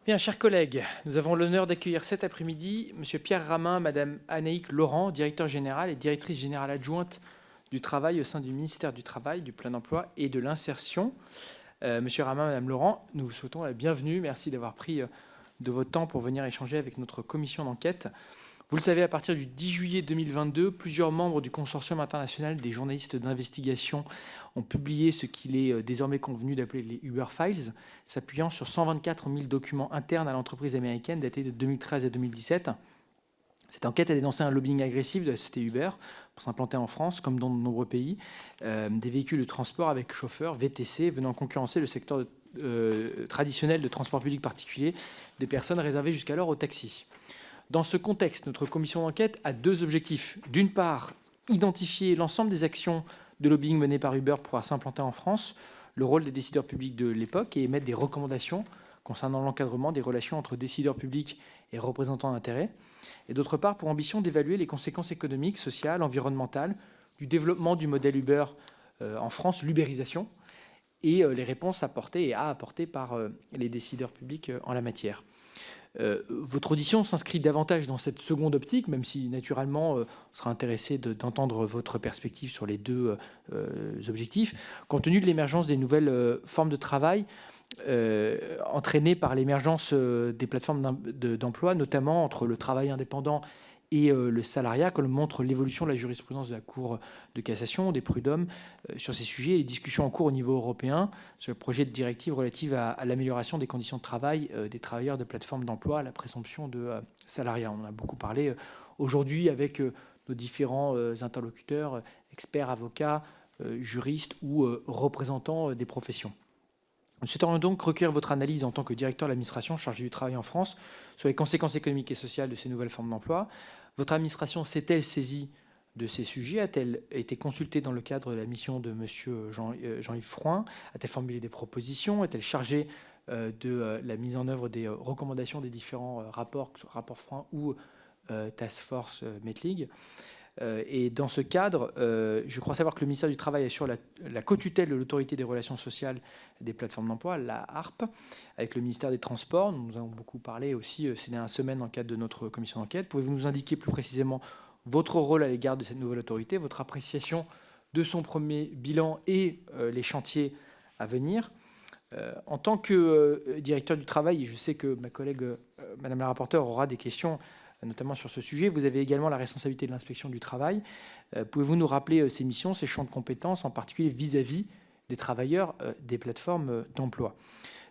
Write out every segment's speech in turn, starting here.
Bien, chers collègues, nous avons l'honneur d'accueillir cet après-midi M. Pierre Ramin, Mme Anaïque Laurent, directeur général et directrice générale adjointe du travail au sein du ministère du Travail, du Plein Emploi et de l'Insertion. Monsieur Ramin, Mme Laurent, nous vous souhaitons la bienvenue. Merci d'avoir pris de votre temps pour venir échanger avec notre commission d'enquête. Vous le savez, à partir du 10 juillet 2022, plusieurs membres du consortium international des journalistes d'investigation ont publié ce qu'il est désormais convenu d'appeler les Uber Files, s'appuyant sur 124 000 documents internes à l'entreprise américaine datés de 2013 à 2017. Cette enquête a dénoncé un lobbying agressif de la société Uber pour s'implanter en France, comme dans de nombreux pays, des véhicules de transport avec chauffeur, VTC, venant concurrencer le secteur traditionnel de transport public particulier des personnes réservées jusqu'alors aux taxis. Dans ce contexte, notre commission d'enquête a deux objectifs. D'une part, identifier l'ensemble des actions de lobbying menées par Uber pour s'implanter en France, le rôle des décideurs publics de l'époque et émettre des recommandations concernant l'encadrement des relations entre décideurs publics et représentants d'intérêts. Et d'autre part, pour ambition d'évaluer les conséquences économiques, sociales, environnementales du développement du modèle Uber en France, l'ubérisation, et les réponses apportées et à apporter par les décideurs publics en la matière. Votre audition s'inscrit davantage dans cette seconde optique, même si naturellement on sera intéressé d'entendre votre perspective sur les deux objectifs, compte tenu de l'émergence des nouvelles formes de travail entraînées par l'émergence des plateformes d'emploi, notamment entre le travail indépendant et le salariat, comme le montre l'évolution de la jurisprudence de la Cour de cassation, des prud'hommes sur ces sujets, et les discussions en cours au niveau européen sur le projet de directive relative à l'amélioration des conditions de travail des travailleurs de plateformes d'emploi, la présomption de salariat. On en a beaucoup parlé aujourd'hui avec nos différents interlocuteurs, experts, avocats, juristes ou représentants des professions. Nous souhaiterions donc recueillir votre analyse en tant que directeur de l'administration chargé du travail en France sur les conséquences économiques et sociales de ces nouvelles formes d'emploi. Votre administration s'est-elle saisie de ces sujets? A-t-elle été consultée dans le cadre de la mission de M. Jean-Yves Frouin? A-t-elle formulé des propositions? Est-elle chargée de la mise en œuvre des recommandations des différents rapports, rapport Frouin ou Task Force Metlig? Et dans ce cadre, je crois savoir que le ministère du Travail assure la co-tutelle de l'autorité des relations sociales des plateformes d'emploi, la HARP, avec le ministère des Transports. Nous avons beaucoup parlé aussi ces dernières semaines dans le cadre de notre commission d'enquête. Pouvez-vous nous indiquer plus précisément votre rôle à l'égard de cette nouvelle autorité, votre appréciation de son premier bilan et les chantiers à venir? En tant que directeur du travail, et je sais que ma collègue, Madame la rapporteure, aura des questions notamment sur ce sujet. Vous avez également la responsabilité de l'inspection du travail. Pouvez-vous nous rappeler ces missions, ces champs de compétences, en particulier vis-à-vis des travailleurs des plateformes d'emploi?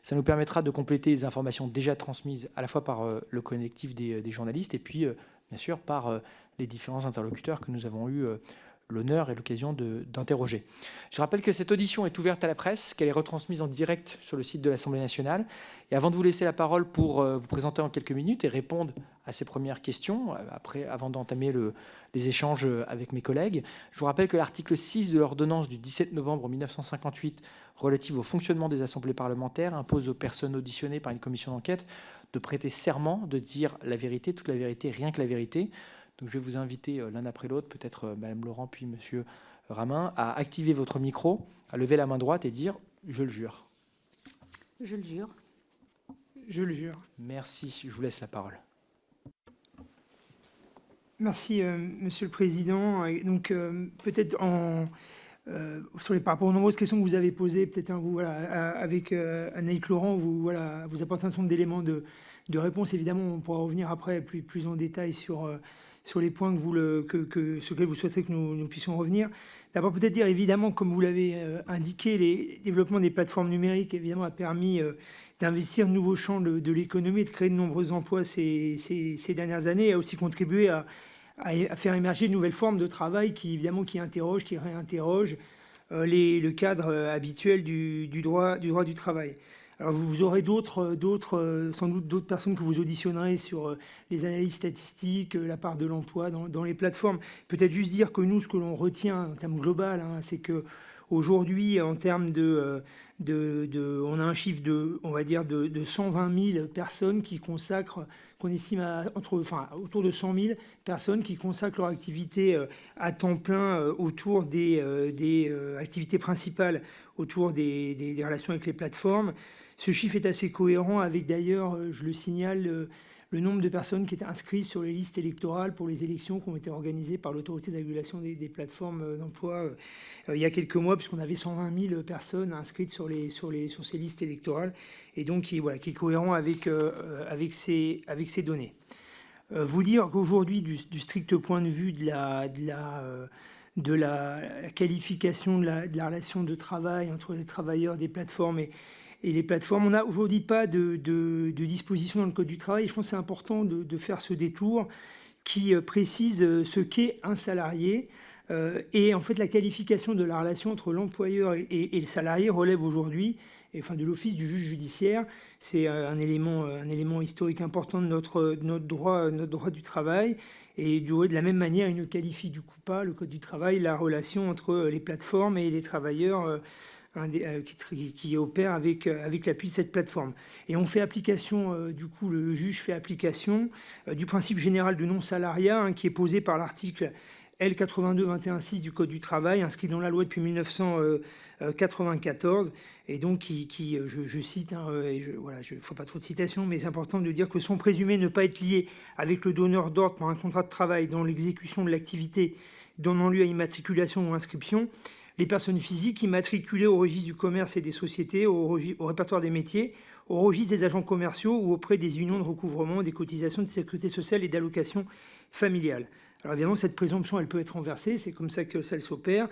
Ça nous permettra de compléter les informations déjà transmises à la fois par le collectif des journalistes et puis, bien sûr, par les différents interlocuteurs que nous avons eu l'honneur et l'occasion d'interroger. Je rappelle que cette audition est ouverte à la presse, qu'elle est retransmise en direct sur le site de l'Assemblée nationale. Et avant de vous laisser la parole pour vous présenter en quelques minutes et répondre à ces premières questions, avant d'entamer les échanges avec mes collègues, je vous rappelle que l'article 6 de l'ordonnance du 17 novembre 1958 relative au fonctionnement des assemblées parlementaires impose aux personnes auditionnées par une commission d'enquête de prêter serment, de dire la vérité, toute la vérité, rien que la vérité. Donc je vais vous inviter l'un après l'autre, peut-être Madame Laurent puis Monsieur Ramin, à activer votre micro, à lever la main droite et dire « je le jure ». Je le jure. Je le jure. Merci, je vous laisse la parole. Merci, Monsieur le Président. Et donc, peut-être par rapport aux nombreuses questions que vous avez posées, peut-être avec Anaïque Laurent, vous apportez un certain nombre d'éléments de réponse. Évidemment, on pourra revenir après plus en détail sur les points sur lesquels vous souhaiterez que nous puissions revenir. D'abord, peut-être dire, évidemment, comme vous l'avez indiqué, le développement des plateformes numériques, évidemment, a permis d'investir de nouveaux champs de l'économie et de créer de nombreux emplois ces dernières années, et a aussi contribué à faire émerger de nouvelles formes de travail qui interrogent, qui réinterrogent le cadre habituel du droit du travail. Alors vous aurez sans doute d'autres personnes que vous auditionnerez sur les analyses statistiques, la part de l'emploi dans les plateformes. Peut-être juste dire que nous, ce que l'on retient en termes global, c'est que aujourd'hui, en termes on a un chiffre de 120 000 personnes qu'on estime autour de 100 000 personnes qui consacrent leur activité à temps plein autour des activités principales autour des relations avec les plateformes. Ce chiffre est assez cohérent avec, d'ailleurs, je le signale, le nombre de personnes qui étaient inscrites sur les listes électorales pour les élections qui ont été organisées par l'autorité de régulation des plateformes d'emploi il y a quelques mois, puisqu'on avait 120 000 personnes inscrites sur ces listes électorales, et donc qui est cohérent avec ces données. Vous dire qu'aujourd'hui, du strict point de vue de la qualification de la relation de travail entre les travailleurs des plateformes et les plateformes, on n'a aujourd'hui pas de disposition dans le Code du travail. Je pense que c'est important de faire ce détour qui précise ce qu'est un salarié. Et en fait, la qualification de la relation entre l'employeur et le salarié relève aujourd'hui de l'office du juge judiciaire. C'est un élément historique important de notre droit du travail. Et de la même manière, il ne qualifie du coup pas, le Code du travail, la relation entre les plateformes et les travailleurs qui opèrent avec l'appui de cette plateforme. Et on fait application, le juge fait application du principe général de non-salariat qui est posé par l'article L82-21-6 du Code du travail, inscrit dans la loi depuis 1994, et donc je cite, je ne ferai pas trop de citations, mais c'est important de dire que sont présumés ne pas être liés avec le donneur d'ordre par un contrat de travail dans l'exécution de l'activité donnant lieu à immatriculation ou inscription, les personnes physiques immatriculées au registre du commerce et des sociétés, au répertoire des métiers, au registre des agents commerciaux ou auprès des unions de recouvrement des cotisations de sécurité sociale et d'allocations familiales. Alors évidemment, cette présomption, elle peut être renversée, c'est comme ça que ça s'opère,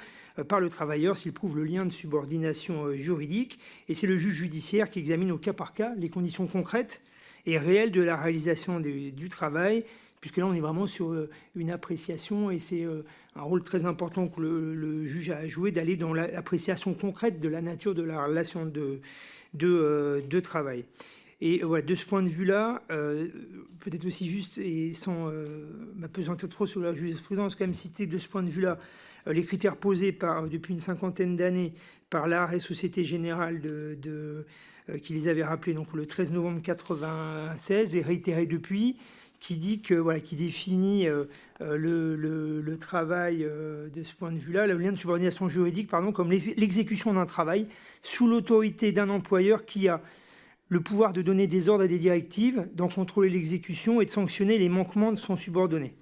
par le travailleur s'il prouve le lien de subordination juridique, et c'est le juge judiciaire qui examine au cas par cas les conditions concrètes et réelles de la réalisation du travail, puisque là on est vraiment sur une appréciation, et c'est un rôle très important que le juge a à jouer, d'aller dans l'appréciation concrète de la nature de la relation de travail. Et de ce point de vue-là, peut-être aussi juste, et sans m'apesantir trop sur la jurisprudence, quand même citer de ce point de vue-là les critères posés depuis une cinquantaine d'années par l'arrêt Société Générale qui les avait rappelés donc, le 13 novembre 1996 et réitéré depuis, qui définit le travail de ce point de vue-là, le lien de subordination juridique, comme l'exécution d'un travail sous l'autorité d'un employeur qui a le pouvoir de donner des ordres et des directives, d'en contrôler l'exécution et de sanctionner les manquements de son subordonné.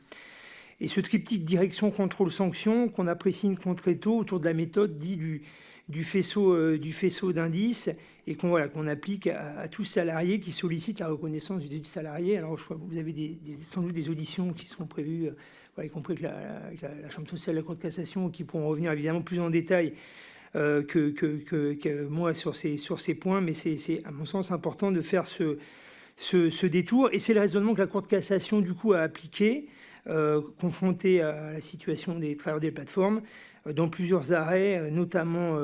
Et ce triptyque direction, contrôle, sanction, qu'on apprécie in concreto autour de la méthode dit du faisceau d'indices, et qu'on applique à tout salarié qui sollicite la reconnaissance du salarié. Alors, je crois que vous avez sans doute des auditions qui sont prévues, y compris avec la Chambre sociale de la Cour de cassation, qui pourront revenir évidemment plus en détail que moi sur ces points, mais c'est à mon sens important de faire ce détour, et c'est le raisonnement que la Cour de cassation du coup a appliqué, confronté à la situation des travailleurs des plateformes, dans plusieurs arrêts, notamment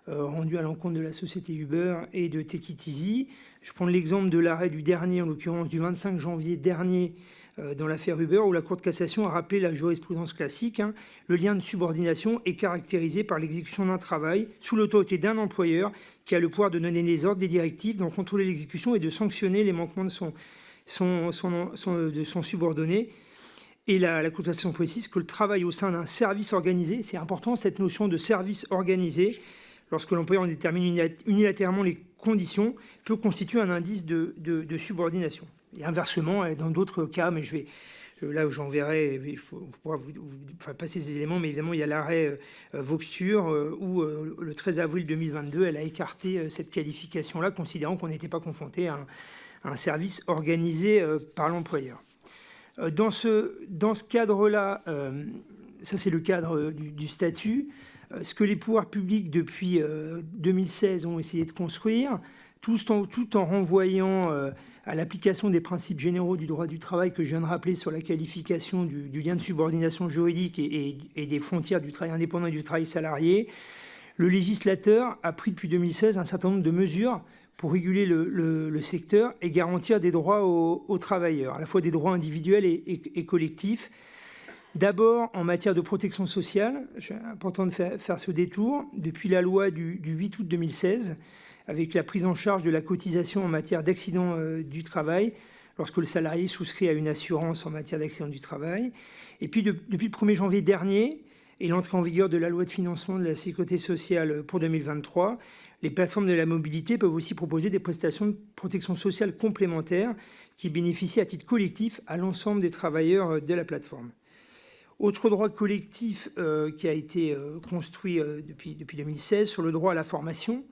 rendus à l'encontre de la société Uber et de Take It Easy. Je prends l'exemple de l'arrêt du dernier, en l'occurrence du 25 janvier dernier, dans l'affaire Uber, où la Cour de cassation a rappelé la jurisprudence classique. Le lien de subordination est caractérisé par l'exécution d'un travail sous l'autorité d'un employeur qui a le pouvoir de donner des ordres, des directives, d'en contrôler l'exécution et de sanctionner les manquements de son subordonné. Et la Cour de cassation précise que le travail au sein d'un service organisé, c'est important cette notion de service organisé, lorsque l'employeur en détermine unilatéralement les conditions, peut constituer un indice de subordination. Et inversement, dans d'autres cas, mais là où j'enverrai, on pourra vous passer ces éléments, mais évidemment, il y a l'arrêt Voxture, où le 13 avril 2022, elle a écarté cette qualification-là, considérant qu'on n'était pas confronté à un service organisé par l'employeur. Dans ce cadre-là, ça c'est le cadre du statut, ce que les pouvoirs publics depuis 2016 ont essayé de construire, tout en renvoyant à l'application des principes généraux du droit du travail que je viens de rappeler sur la qualification du lien de subordination juridique et des frontières du travail indépendant et du travail salarié, le législateur a pris depuis 2016 un certain nombre de mesures pour réguler le secteur et garantir des droits aux travailleurs, à la fois des droits individuels et collectifs. D'abord, en matière de protection sociale, c'est important de faire ce détour, depuis la loi du 8 août 2016, avec la prise en charge de la cotisation en matière d'accident du travail, lorsque le salarié souscrit à une assurance en matière d'accident du travail. Et puis, depuis le 1er janvier dernier, et l'entrée en vigueur de la loi de financement de la sécurité sociale pour 2023, les plateformes de la mobilité peuvent aussi proposer des prestations de protection sociale complémentaires qui bénéficient à titre collectif à l'ensemble des travailleurs de la plateforme. Autre droit collectif qui a été construit depuis 2016 sur le droit à la formation,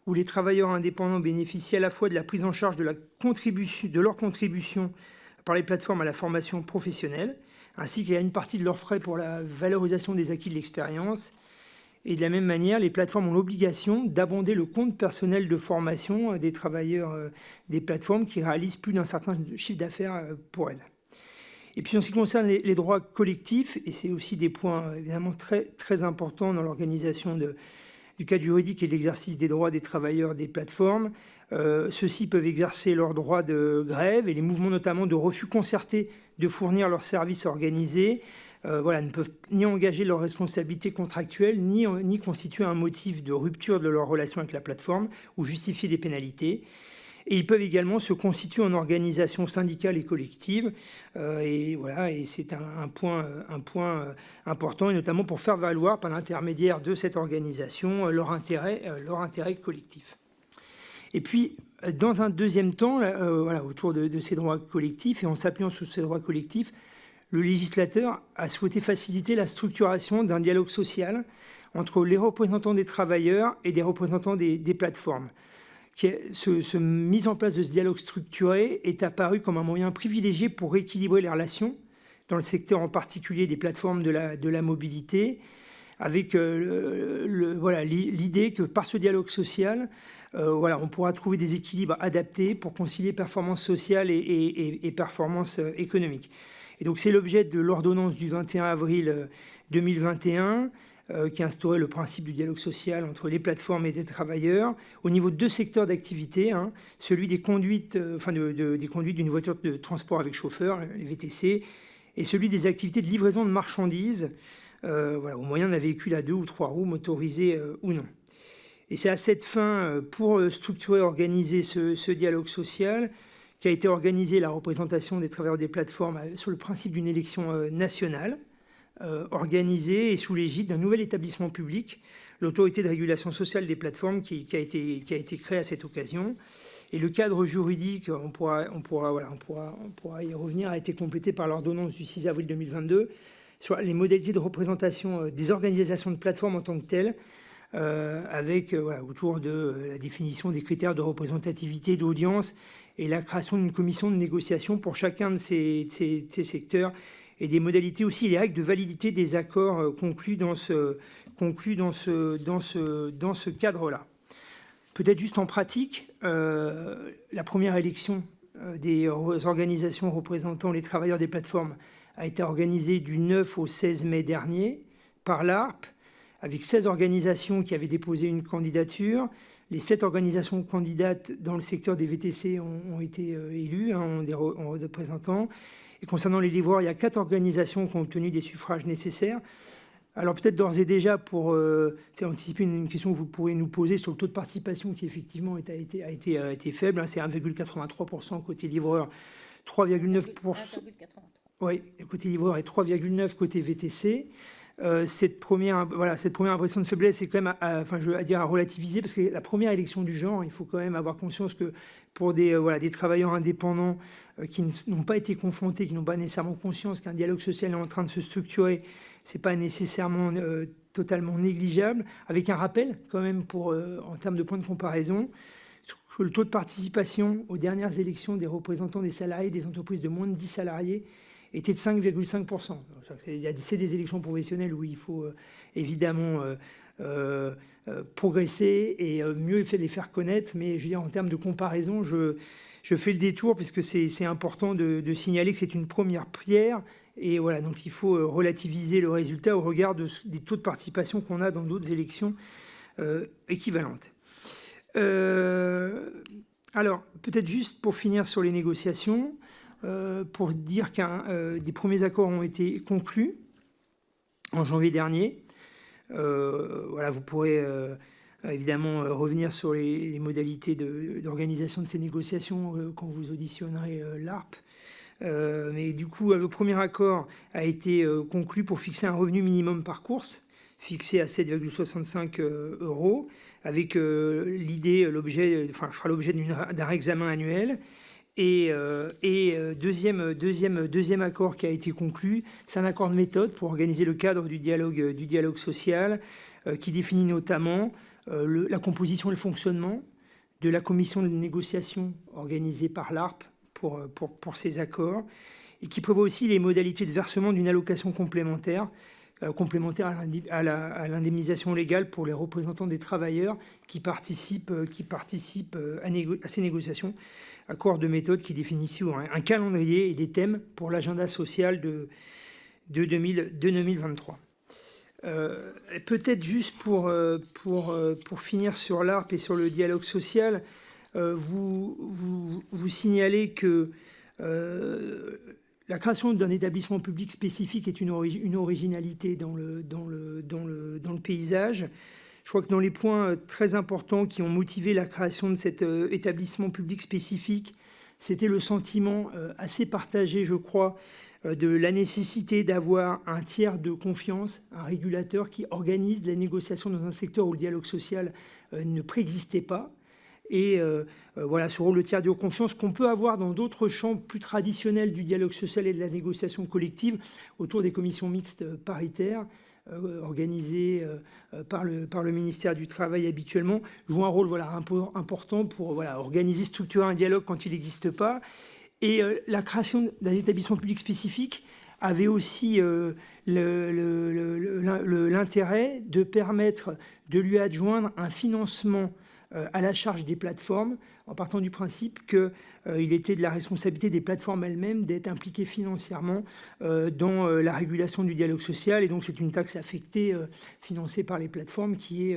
où les travailleurs indépendants bénéficient à la fois de la prise en charge de leur contribution par les plateformes à la formation professionnelle, ainsi qu'il y a une partie de leurs frais pour la valorisation des acquis de l'expérience. Et de la même manière, les plateformes ont l'obligation d'abonder le compte personnel de formation des travailleurs des plateformes qui réalisent plus d'un certain chiffre d'affaires pour elles. Et puis en ce qui concerne les droits collectifs, et c'est aussi des points évidemment très, très importants dans l'organisation du cadre juridique et de l'exercice des droits des travailleurs des plateformes, ceux-ci peuvent exercer leurs droits de grève et les mouvements notamment de refus concerté de fournir leurs services organisés ne peuvent ni engager leurs responsabilités contractuelles, ni constituer un motif de rupture de leur relation avec la plateforme ou justifier des pénalités. Et ils peuvent également se constituer en organisation syndicale et collective. Et c'est un point important, et notamment pour faire valoir par l'intermédiaire de cette organisation leur intérêt collectif. Et puis, dans un deuxième temps, autour de ces droits collectifs, et en s'appuyant sur ces droits collectifs, le législateur a souhaité faciliter la structuration d'un dialogue social entre les représentants des travailleurs et des représentants des plateformes. Ce mise en place de ce dialogue structuré est apparu comme un moyen privilégié pour rééquilibrer les relations dans le secteur en particulier des plateformes de la mobilité, avec l'idée que par ce dialogue social, on pourra trouver des équilibres adaptés pour concilier performance sociale et performance économique. Et donc c'est l'objet de l'ordonnance du 21 avril 2021 qui instaurait le principe du dialogue social entre les plateformes et les travailleurs au niveau de deux secteurs d'activité, celui des conduites, des conduites d'une voiture de transport avec chauffeur, les VTC, et celui des activités de livraison de marchandises au moyen d'un véhicule à 2 ou 3 roues motorisé ou non. Et c'est à cette fin, pour structurer et organiser ce dialogue social, qu'a été organisée la représentation des travailleurs des plateformes sur le principe d'une élection nationale, organisée et sous l'égide d'un nouvel établissement public, l'autorité de régulation sociale des plateformes qui a été créée à cette occasion. Et le cadre juridique, on pourra y revenir, a été complété par l'ordonnance du 6 avril 2022 sur les modalités de représentation des organisations de plateformes en tant que telles, autour de la définition des critères de représentativité, d'audience et la création d'une commission de négociation pour chacun de ces secteurs et des modalités aussi, les règles de validité des accords conclus dans ce cadre-là. Peut-être juste en pratique, la première élection des organisations représentant les travailleurs des plateformes a été organisée du 9 au 16 mai dernier par l'ARP, avec 16 organisations qui avaient déposé une candidature. Les 7 organisations candidates dans le secteur des VTC ont été élues, ont des représentants. Et concernant les livreurs, il y a 4 organisations qui ont obtenu des suffrages nécessaires. Alors peut-être d'ores et déjà, pour anticiper une question que vous pourrez nous poser sur le taux de participation qui effectivement a été faible, c'est 1,83% côté livreur, 3,9%. Oui, côté livreur et 3,9% côté VTC. Cette première impression de faiblesse est quand même à relativiser, parce que la première élection du genre, il faut quand même avoir conscience que pour des travailleurs indépendants qui n'ont pas été confrontés, qui n'ont pas nécessairement conscience qu'un dialogue social est en train de se structurer, c'est pas nécessairement totalement négligeable, avec un rappel quand même en termes de point de comparaison. Le taux de participation aux dernières élections des représentants des salariés des entreprises de moins de 10 salariés était de 5,5%. C'est des élections professionnelles où il faut évidemment progresser et mieux les faire connaître. Mais je veux dire, en termes de comparaison, je fais le détour puisque c'est important de signaler que c'est une première pierre. Et voilà, donc il faut relativiser le résultat au regard des taux de participation qu'on a dans d'autres élections équivalentes. Alors, peut-être juste pour finir sur les négociations, pour dire des premiers accords ont été conclus en janvier dernier. Vous pourrez évidemment revenir sur les modalités d'organisation de ces négociations quand vous auditionnerez l'ARP. Mais du coup, le premier accord a été conclu pour fixer un revenu minimum par course, fixé à 7,65 €, avec l'idée, l'objet, enfin, fera l'objet d'un réexamen annuel. Et deuxième accord qui a été conclu, c'est un accord de méthode pour organiser le cadre du dialogue social, qui définit notamment la composition et le fonctionnement de la commission de négociation organisée par l'ARPE pour ces accords, et qui prévoit aussi les modalités de versement d'une allocation complémentaire à l'indemnisation légale pour les représentants des travailleurs qui participent à ces négociations. Accord de méthode qui définit un calendrier et des thèmes pour l'agenda social de 2023. Peut-être juste pour finir sur l'ARPE et sur le dialogue social, vous signalez que la création d'un établissement public spécifique est une originalité dans le paysage. Je crois que dans les points très importants qui ont motivé la création de cet établissement public spécifique, c'était le sentiment assez partagé, je crois, de la nécessité d'avoir un tiers de confiance, un régulateur qui organise les négociations dans un secteur où le dialogue social ne préexistait pas. Et voilà, ce rôle de tiers de confiance qu'on peut avoir dans d'autres champs plus traditionnels du dialogue social et de la négociation collective autour des commissions mixtes paritaires organisées par le ministère du Travail habituellement, joue un rôle important pour organiser, structurer un dialogue quand il n'existe pas. Et la création d'un établissement public spécifique avait aussi l'intérêt de permettre de lui adjoindre un financement à la charge des plateformes, en partant du principe qu'il était de la responsabilité des plateformes elles-mêmes d'être impliquées financièrement dans la régulation du dialogue social. Et donc c'est une taxe affectée financée par les plateformes qui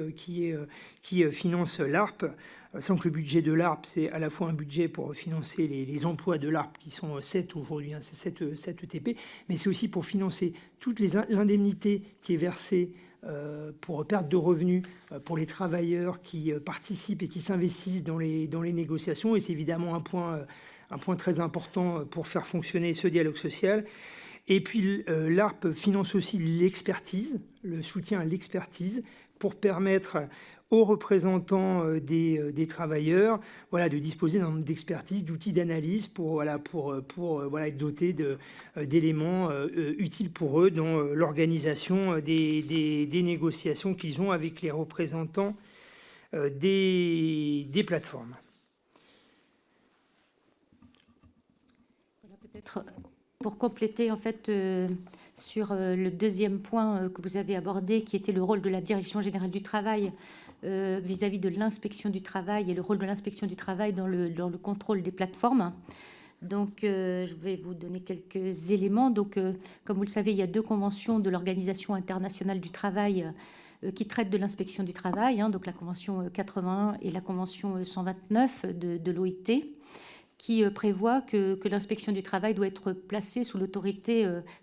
finance l'ARPE. Sachant que le budget de l'ARPE, c'est à la fois un budget pour financer les emplois de l'ARPE, qui sont 7 aujourd'hui, c'est 7 ETP, mais c'est aussi pour financer toute l'indemnité qui est versée pour perte de revenus pour les travailleurs qui participent et qui s'investissent dans les négociations. Et c'est évidemment un point très important pour faire fonctionner ce dialogue social. Et puis l'ARPE finance aussi l'expertise, le soutien à l'expertise, pour permettre aux représentants des travailleurs de disposer d'un nombre d'expertise, d'outils d'analyse pour être dotés d'éléments utiles pour eux dans l'organisation des négociations qu'ils ont avec les représentants des plateformes. Voilà, peut-être pour compléter en fait sur le deuxième point que vous avez abordé, qui était le rôle de la Direction générale du travail vis-à-vis de l'inspection du travail et le rôle de l'inspection du travail dans le contrôle des plateformes. Donc, je vais vous donner quelques éléments. Donc, comme vous le savez, il y a 2 conventions de l'Organisation internationale du travail qui traitent de l'inspection du travail, donc la Convention 81 et la Convention 129 de l'OIT, qui prévoit que l'inspection du travail doit être placée sous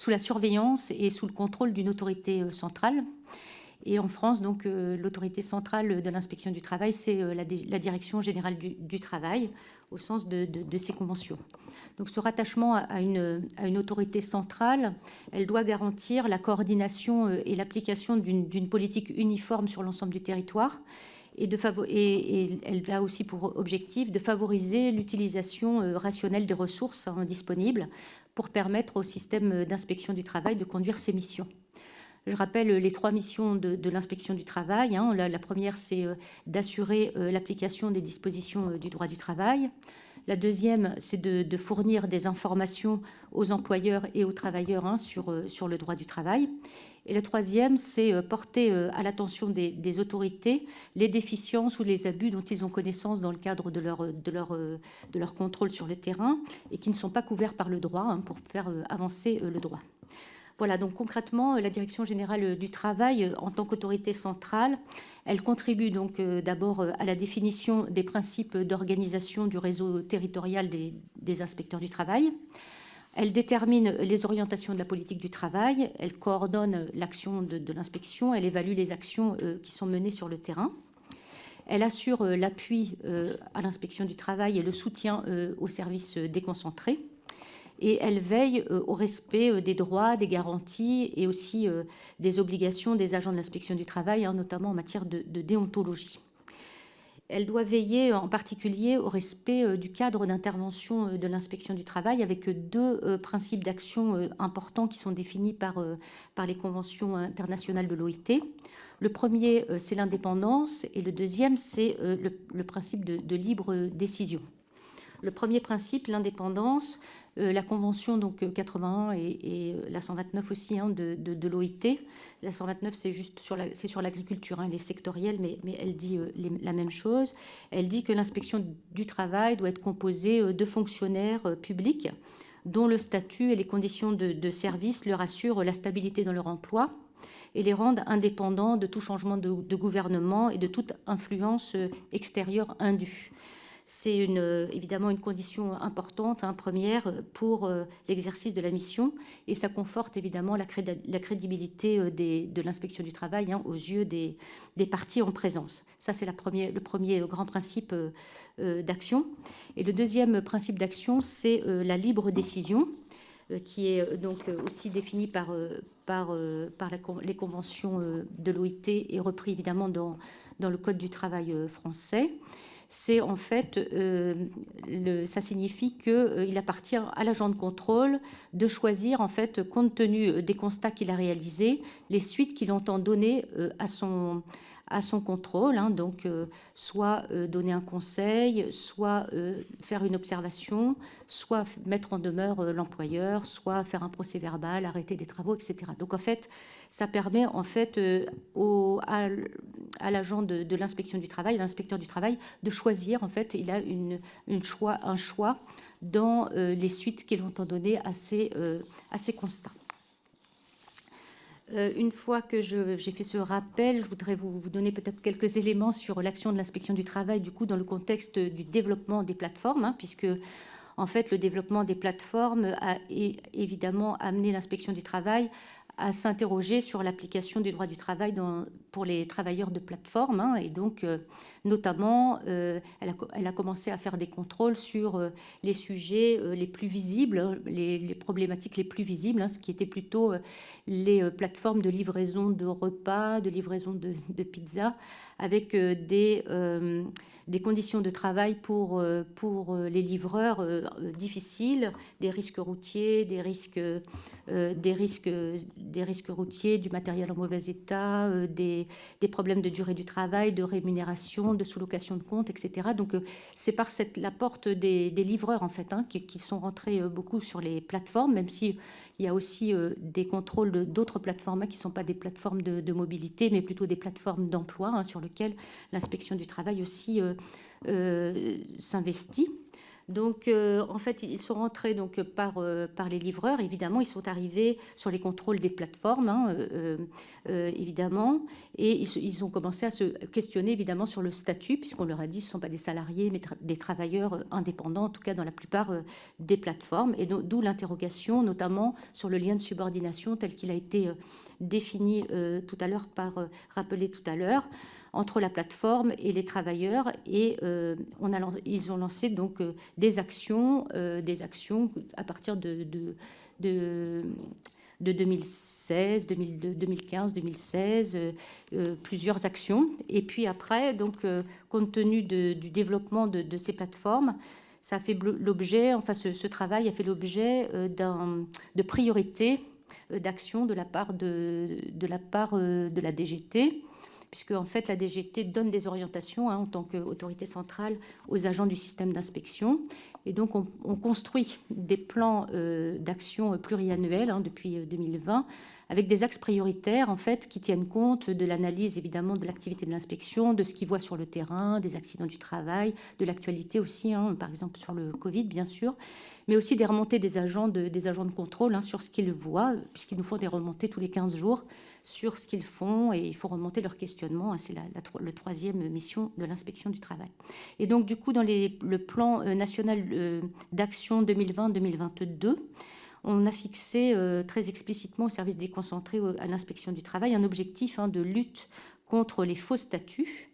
la surveillance et sous le contrôle d'une autorité centrale. Et en France, donc, l'autorité centrale de l'inspection du travail, c'est la Direction générale du travail, au sens de ces conventions. Donc, ce rattachement à une autorité centrale, elle doit garantir la coordination et l'application d'une politique uniforme sur l'ensemble du territoire, et elle a aussi pour objectif de favoriser l'utilisation rationnelle des ressources disponibles pour permettre au système d'inspection du travail de conduire ses missions. Je rappelle les 3 missions de l'inspection du travail. La première, c'est d'assurer l'application des dispositions du droit du travail. La deuxième, c'est de fournir des informations aux employeurs et aux travailleurs sur le droit du travail. Et la troisième, c'est porter à l'attention des autorités les déficiences ou les abus dont ils ont connaissance dans le cadre de leur contrôle sur le terrain et qui ne sont pas couverts par le droit pour faire avancer le droit. Voilà, donc concrètement, la Direction générale du travail, en tant qu'autorité centrale, elle contribue donc d'abord à la définition des principes d'organisation du réseau territorial des inspecteurs du travail. Elle détermine les orientations de la politique du travail, elle coordonne l'action de l'inspection, elle évalue les actions qui sont menées sur le terrain. Elle assure l'appui à l'inspection du travail et le soutien aux services déconcentrés. et elle veille au respect des droits, des garanties et aussi des obligations des agents de l'inspection du travail, hein, notamment en matière de déontologie. Elle doit veiller en particulier au respect du cadre d'intervention de l'inspection du travail avec deux principes d'action importants qui sont définis par les conventions internationales de l'OIT. Le premier, c'est l'indépendance et le deuxième, c'est le principe de libre décision. Le premier principe, l'indépendance, la convention donc 81 et la 129 aussi hein, de l'OIT. La 129 c'est juste sur l'agriculture, hein, elle est sectorielle, mais elle dit la même chose. Elle dit que l'inspection du travail doit être composée de fonctionnaires publics dont le statut et les conditions de service leur assurent la stabilité dans leur emploi et les rendent indépendants de tout changement de gouvernement et de toute influence extérieure indue. C'est évidemment une condition importante, hein, première, pour l'exercice de la mission, et ça conforte évidemment la crédibilité de l'inspection du travail hein, aux yeux des parties en présence. Ça, c'est le premier grand principe d'action. Et le deuxième principe d'action, c'est la libre décision, qui est donc aussi défini par les conventions de l'OIT et repris évidemment dans le Code du travail français. C'est en fait, ça signifie qu'il appartient à l'agent de contrôle de choisir, en fait, compte tenu des constats qu'il a réalisés, les suites qu'il entend donner à son contrôle, hein, donc soit donner un conseil, soit faire une observation, soit mettre en demeure l'employeur, soit faire un procès-verbal, arrêter des travaux, etc. Donc en fait, ça permet en fait à l'agent de l'inspection du travail, l'inspecteur du travail, de choisir. En fait, il a un choix dans les suites qu'il entend donner à ces constats. Une fois que j'ai fait ce rappel, je voudrais vous donner peut-être quelques éléments sur l'action de l'inspection du travail, du coup, dans le contexte du développement des plateformes, hein, puisque, en fait, le développement des plateformes a évidemment amené l'inspection du travail à s'interroger sur l'application du droit du travail pour les travailleurs de plateforme. Hein, et donc, notamment, elle a commencé à faire des contrôles sur les sujets les plus visibles, les problématiques les plus visibles, hein, ce qui était plutôt les plateformes de livraison de repas, de livraison de pizza, avec des conditions de travail pour les livreurs difficiles, des risques routiers, des risques routiers, du matériel en mauvais état, des problèmes de durée du travail, de rémunération, de sous-location de compte, etc. Donc, c'est par la porte des livreurs, en fait, hein, qui sont rentrés beaucoup sur les plateformes, même si il y a aussi des contrôles d'autres plateformes qui ne sont pas des plateformes de mobilité, mais plutôt des plateformes d'emploi, hein, sur lesquelles l'inspection du travail aussi s'investit. Donc, en fait, ils sont rentrés donc, par les livreurs. Évidemment, ils sont arrivés sur les contrôles des plateformes, hein, évidemment. Et ils ont commencé à se questionner, évidemment, sur le statut, puisqu'on leur a dit que ce ne sont pas des salariés, mais des travailleurs indépendants, en tout cas dans la plupart des plateformes. Et d'où l'interrogation, notamment sur le lien de subordination tel qu'il a été défini tout à l'heure, rappelé tout à l'heure, entre la plateforme et les travailleurs, et ils ont lancé donc des actions à partir de 2016, 2015, 2016, plusieurs actions. Et puis après, donc, compte tenu du développement de ces plateformes, ça a fait l'objet, enfin ce travail a fait l'objet de priorités d'action de la part de la DGT, puisque en fait la DGT donne des orientations hein, en tant qu'autorité centrale aux agents du système d'inspection. Et donc on construit des plans d'action pluriannuels hein, depuis 2020, avec des axes prioritaires en fait qui tiennent compte de l'analyse évidemment de l'activité de l'inspection, de ce qu'ils voient sur le terrain, des accidents du travail, de l'actualité aussi, hein, par exemple sur le Covid bien sûr, mais aussi des remontées des agents de contrôle hein, sur ce qu'ils voient, puisqu'ils nous font des remontées tous les 15 jours sur ce qu'ils font, et il faut remonter leur questionnement. Hein, c'est la troisième mission de l'inspection du travail. Et donc, du coup, dans le plan national d'action 2020-2022, on a fixé très explicitement au service déconcentré à l'inspection du travail un objectif hein, de lutte contre les faux statuts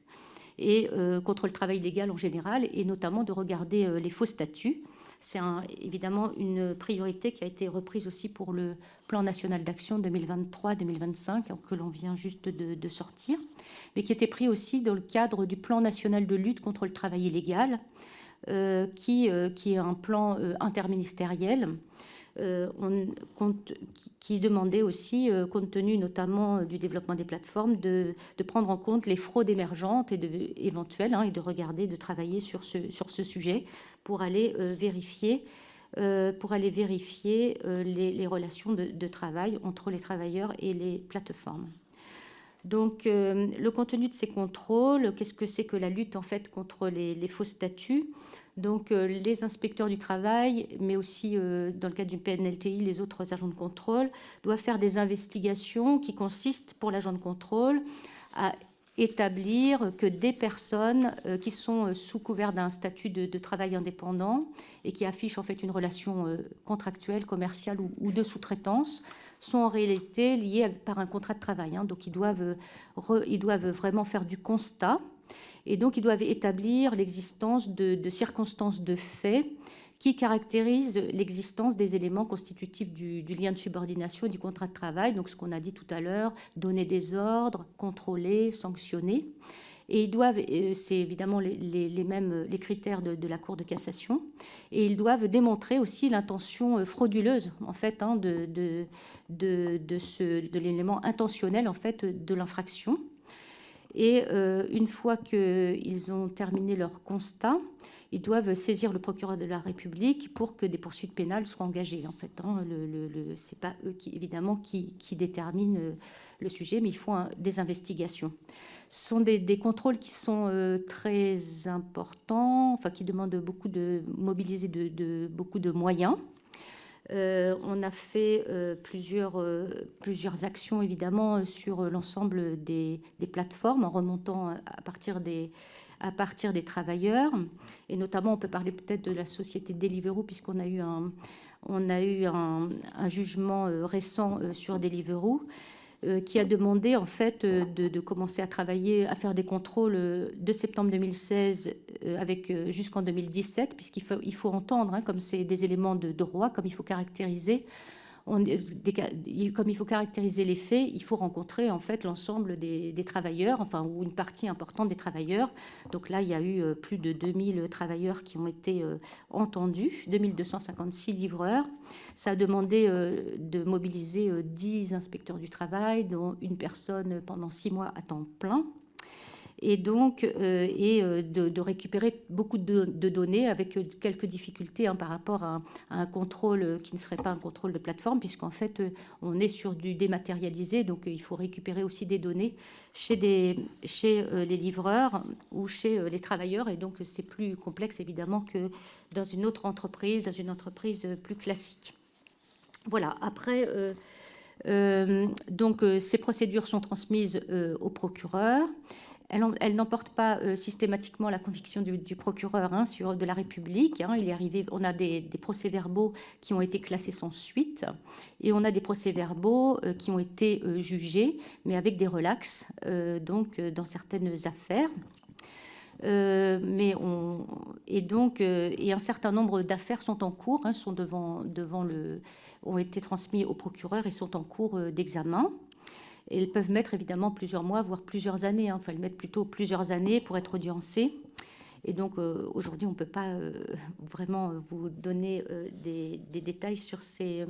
et contre le travail illégal en général, et notamment de regarder les faux statuts. c'est évidemment une priorité qui a été reprise aussi pour le plan national d'action 2023-2025, que l'on vient juste de sortir, mais qui était pris aussi dans le cadre du plan national de lutte contre le travail illégal, qui est un plan interministériel qui demandait aussi, compte tenu notamment du développement des plateformes, de prendre en compte les fraudes émergentes et éventuelles, et de regarder, de travailler sur ce sujet pour aller vérifier les relations de travail entre les travailleurs et les plateformes. Donc, le contenu de ces contrôles, qu'est-ce que c'est que la lutte en fait contre les faux statuts? Donc, les inspecteurs du travail, mais aussi dans le cadre du PNLTI, les autres agents de contrôle, doivent faire des investigations qui consistent pour l'agent de contrôle à établir que des personnes qui sont sous couvert d'un statut de travail indépendant et qui affichent en fait une relation contractuelle, commerciale ou de sous-traitance sont en réalité liées par un contrat de travail. Donc, ils doivent vraiment faire du constat. Et donc, ils doivent établir l'existence de circonstances de fait qui caractérisent l'existence des éléments constitutifs du lien de subordination et du contrat de travail. Donc, ce qu'on a dit tout à l'heure, donner des ordres, contrôler, sanctionner. Et ils doivent, c'est évidemment les mêmes les critères de la Cour de cassation, et ils doivent démontrer aussi l'intention frauduleuse, en fait, de l'élément intentionnel, en fait, de l'infraction. Et une fois qu'ils ont terminé leur constat, ils doivent saisir le procureur de la République pour que des poursuites pénales soient engagées. En fait, c'est pas eux évidemment qui déterminent le sujet, mais ils font des investigations. Ce sont des contrôles qui sont très importants, enfin qui demandent beaucoup de mobiliser beaucoup de moyens. On a fait plusieurs actions, évidemment, sur l'ensemble des plateformes, en remontant à partir des travailleurs. Et notamment, on peut parler peut-être de la société Deliveroo, puisqu'on a eu un jugement récent sur Deliveroo, qui a demandé en fait de commencer à travailler, à faire des contrôles de septembre 2016 jusqu'en 2017, puisqu'il faut entendre, comme c'est des éléments de droit, comme il faut caractériser. Comme il faut caractériser les faits, il faut rencontrer en fait l'ensemble des travailleurs, enfin, ou une partie importante des travailleurs. Donc là, il y a eu plus de 2000 travailleurs qui ont été entendus, 2256 livreurs. Ça a demandé de mobiliser 10 inspecteurs du travail, dont une personne pendant 6 mois à temps plein. Et donc, de récupérer beaucoup de données avec quelques difficultés par rapport à un contrôle qui ne serait pas un contrôle de plateforme, puisqu'en fait, on est sur du dématérialisé, donc il faut récupérer aussi des données chez les livreurs ou chez les travailleurs, et donc c'est plus complexe évidemment que dans une autre entreprise, dans une entreprise plus classique. Voilà, après... donc, ces procédures sont transmises au procureur. Elle n'emporte pas systématiquement la conviction du procureur de la République. Il est arrivé, on a des procès-verbaux qui ont été classés sans suite, et on a des procès-verbaux qui ont été jugés, mais avec des relaxes, donc dans certaines affaires. Et un certain nombre d'affaires sont en cours, sont ont été transmis au procureur et sont en cours d'examen. Et elles peuvent mettre évidemment plusieurs mois, voire plusieurs années. Enfin, elles mettent plutôt plusieurs années pour être audiencées. Et donc, aujourd'hui, on ne peut pas vraiment vous donner des détails sur ces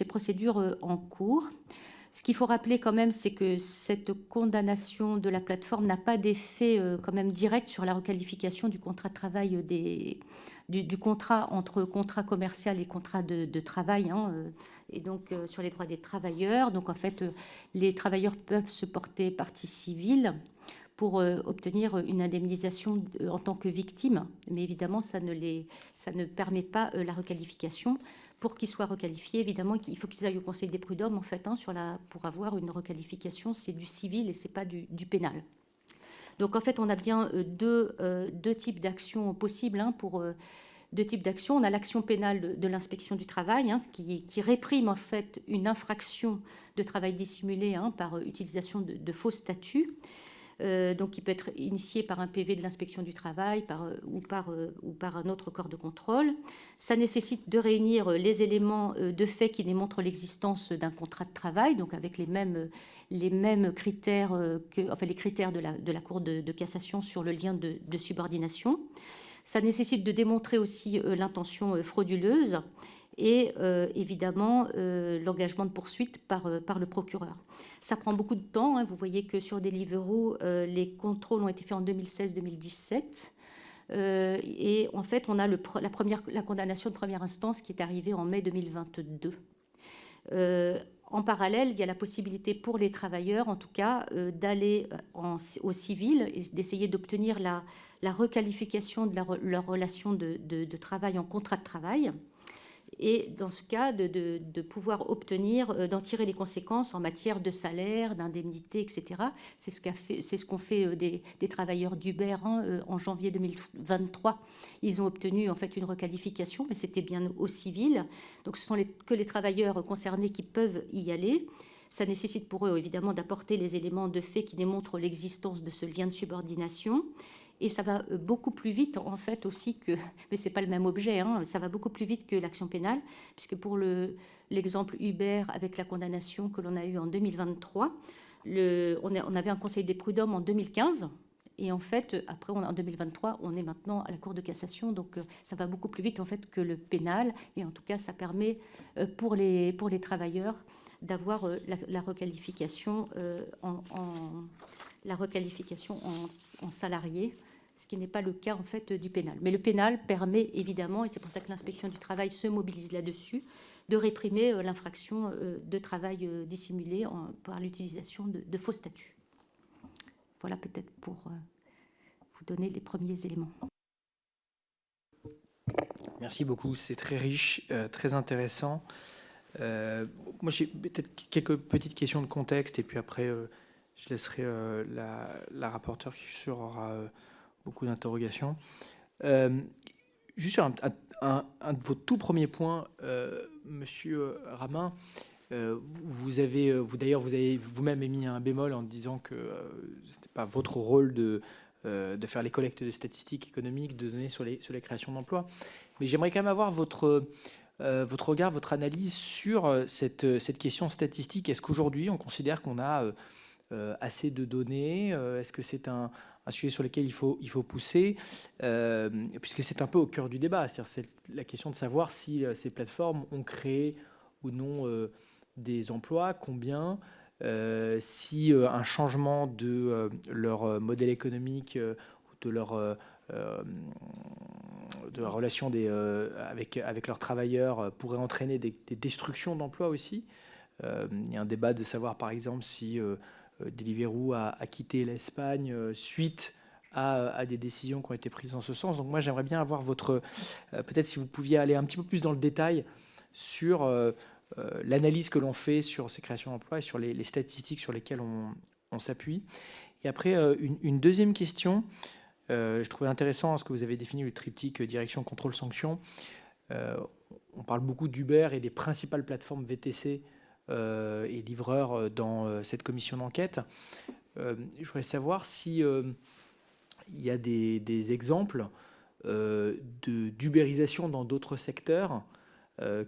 procédures en cours. Ce qu'il faut rappeler quand même, c'est que cette condamnation de la plateforme n'a pas d'effet quand même direct sur la requalification du contrat de travail du contrat entre contrat commercial et contrat de travail, et donc sur les droits des travailleurs. Donc en fait, les travailleurs peuvent se porter partie civile pour obtenir une indemnisation en tant que victime, mais évidemment ça ne permet pas la requalification. Pour qu'ils soient requalifiés, évidemment, il faut qu'ils aillent au Conseil des prud'hommes en fait, pour avoir une requalification, c'est du civil et c'est pas du pénal. Donc en fait, on a bien deux types d'actions possibles. Deux types d'actions. On a l'action pénale de l'inspection du travail qui réprime en fait une infraction de travail dissimulé par utilisation de faux statuts. donc qui peut être initié par un PV de l'inspection du travail ou par un autre corps de contrôle. Ça nécessite de réunir les éléments de fait qui démontrent l'existence d'un contrat de travail, donc avec les mêmes critères, les critères de la Cour de cassation sur le lien de subordination. Ça nécessite de démontrer aussi l'intention frauduleuse et évidemment l'engagement de poursuite par le procureur. Ça prend beaucoup de temps. Vous voyez que sur Deliveroo, les contrôles ont été faits en 2016-2017. Et en fait, on a la condamnation de première instance qui est arrivée en mai 2022. En parallèle, il y a la possibilité pour les travailleurs, en tout cas, d'aller au civil et d'essayer d'obtenir la requalification de leur relation de travail en contrat de travail. Et dans ce cas, de pouvoir obtenir, d'en tirer les conséquences en matière de salaire, d'indemnité, etc. C'est ce qu'ont fait des travailleurs d'Uber en janvier 2023. Ils ont obtenu en fait une requalification, mais c'était bien au civil. Donc ce sont que les travailleurs concernés qui peuvent y aller. Ça nécessite pour eux évidemment d'apporter les éléments de fait qui démontrent l'existence de ce lien de subordination. Et ça va beaucoup plus vite, en fait, aussi que... Mais ce n'est pas le même objet, ça va beaucoup plus vite que l'action pénale, puisque pour l'exemple Uber, avec la condamnation que l'on a eue en 2023, on avait un conseil des prud'hommes en 2015, et en fait, après, en 2023, on est maintenant à la Cour de cassation, donc ça va beaucoup plus vite, en fait, que le pénal, et en tout cas, ça permet pour les travailleurs d'avoir la requalification en salarié, ce qui n'est pas le cas en fait du pénal. Mais le pénal permet évidemment, et c'est pour ça que l'inspection du travail se mobilise là-dessus, de réprimer l'infraction de travail dissimulé par l'utilisation de faux statuts. Voilà peut-être pour vous donner les premiers éléments. Merci beaucoup, c'est très riche, très intéressant. Moi, j'ai peut-être quelques petites questions de contexte, et puis après, je laisserai la rapporteure qui aura beaucoup d'interrogations. Juste sur un de vos tout premiers points, Monsieur Ramin, vous avez vous-même émis un bémol en disant que ce n'était pas votre rôle de faire les collectes de statistiques économiques, de données sur les créations d'emplois. Mais j'aimerais quand même avoir votre regard, votre analyse sur cette question statistique. Est-ce qu'aujourd'hui, on considère qu'on a assez de données? Est-ce que c'est un sujet sur lequel il faut pousser, puisque c'est un peu au cœur du débat. C'est la question de savoir si ces plateformes ont créé ou non des emplois, combien, si un changement de leur modèle économique ou de leur relation avec leurs travailleurs pourrait entraîner des destructions d'emplois aussi. Il y a un débat de savoir, par exemple, si Deliveroo a quitté l'Espagne suite à des décisions qui ont été prises en ce sens. Donc moi, j'aimerais bien avoir peut-être si vous pouviez aller un petit peu plus dans le détail sur l'analyse que l'on fait sur ces créations d'emplois et sur les statistiques sur lesquelles on s'appuie. Et après, une deuxième question. Je trouvais intéressant ce que vous avez défini, le triptyque direction, contrôle, sanction. On parle beaucoup d'Uber et des principales plateformes VTC et livreurs dans cette commission d'enquête. Je voudrais savoir si il y a des exemples d'ubérisation dans d'autres secteurs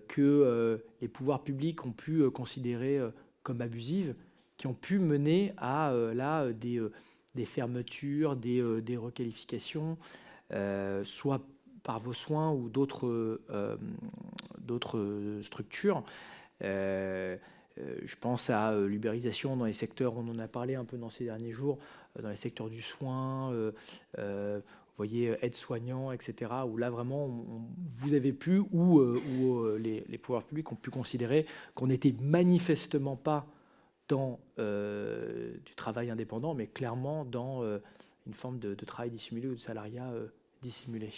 que les pouvoirs publics ont pu considérer comme abusives, qui ont pu mener à des fermetures, des requalifications, soit par vos soins ou d'autres structures. Je pense à l'ubérisation dans les secteurs, on en a parlé un peu dans ces derniers jours, dans les secteurs du soin, vous voyez, aides-soignants, etc., où là vraiment vous avez pu, ou les pouvoirs publics ont pu considérer qu'on n'était manifestement pas dans du travail indépendant, mais clairement dans une forme de travail dissimulé ou de salariat dissimulé.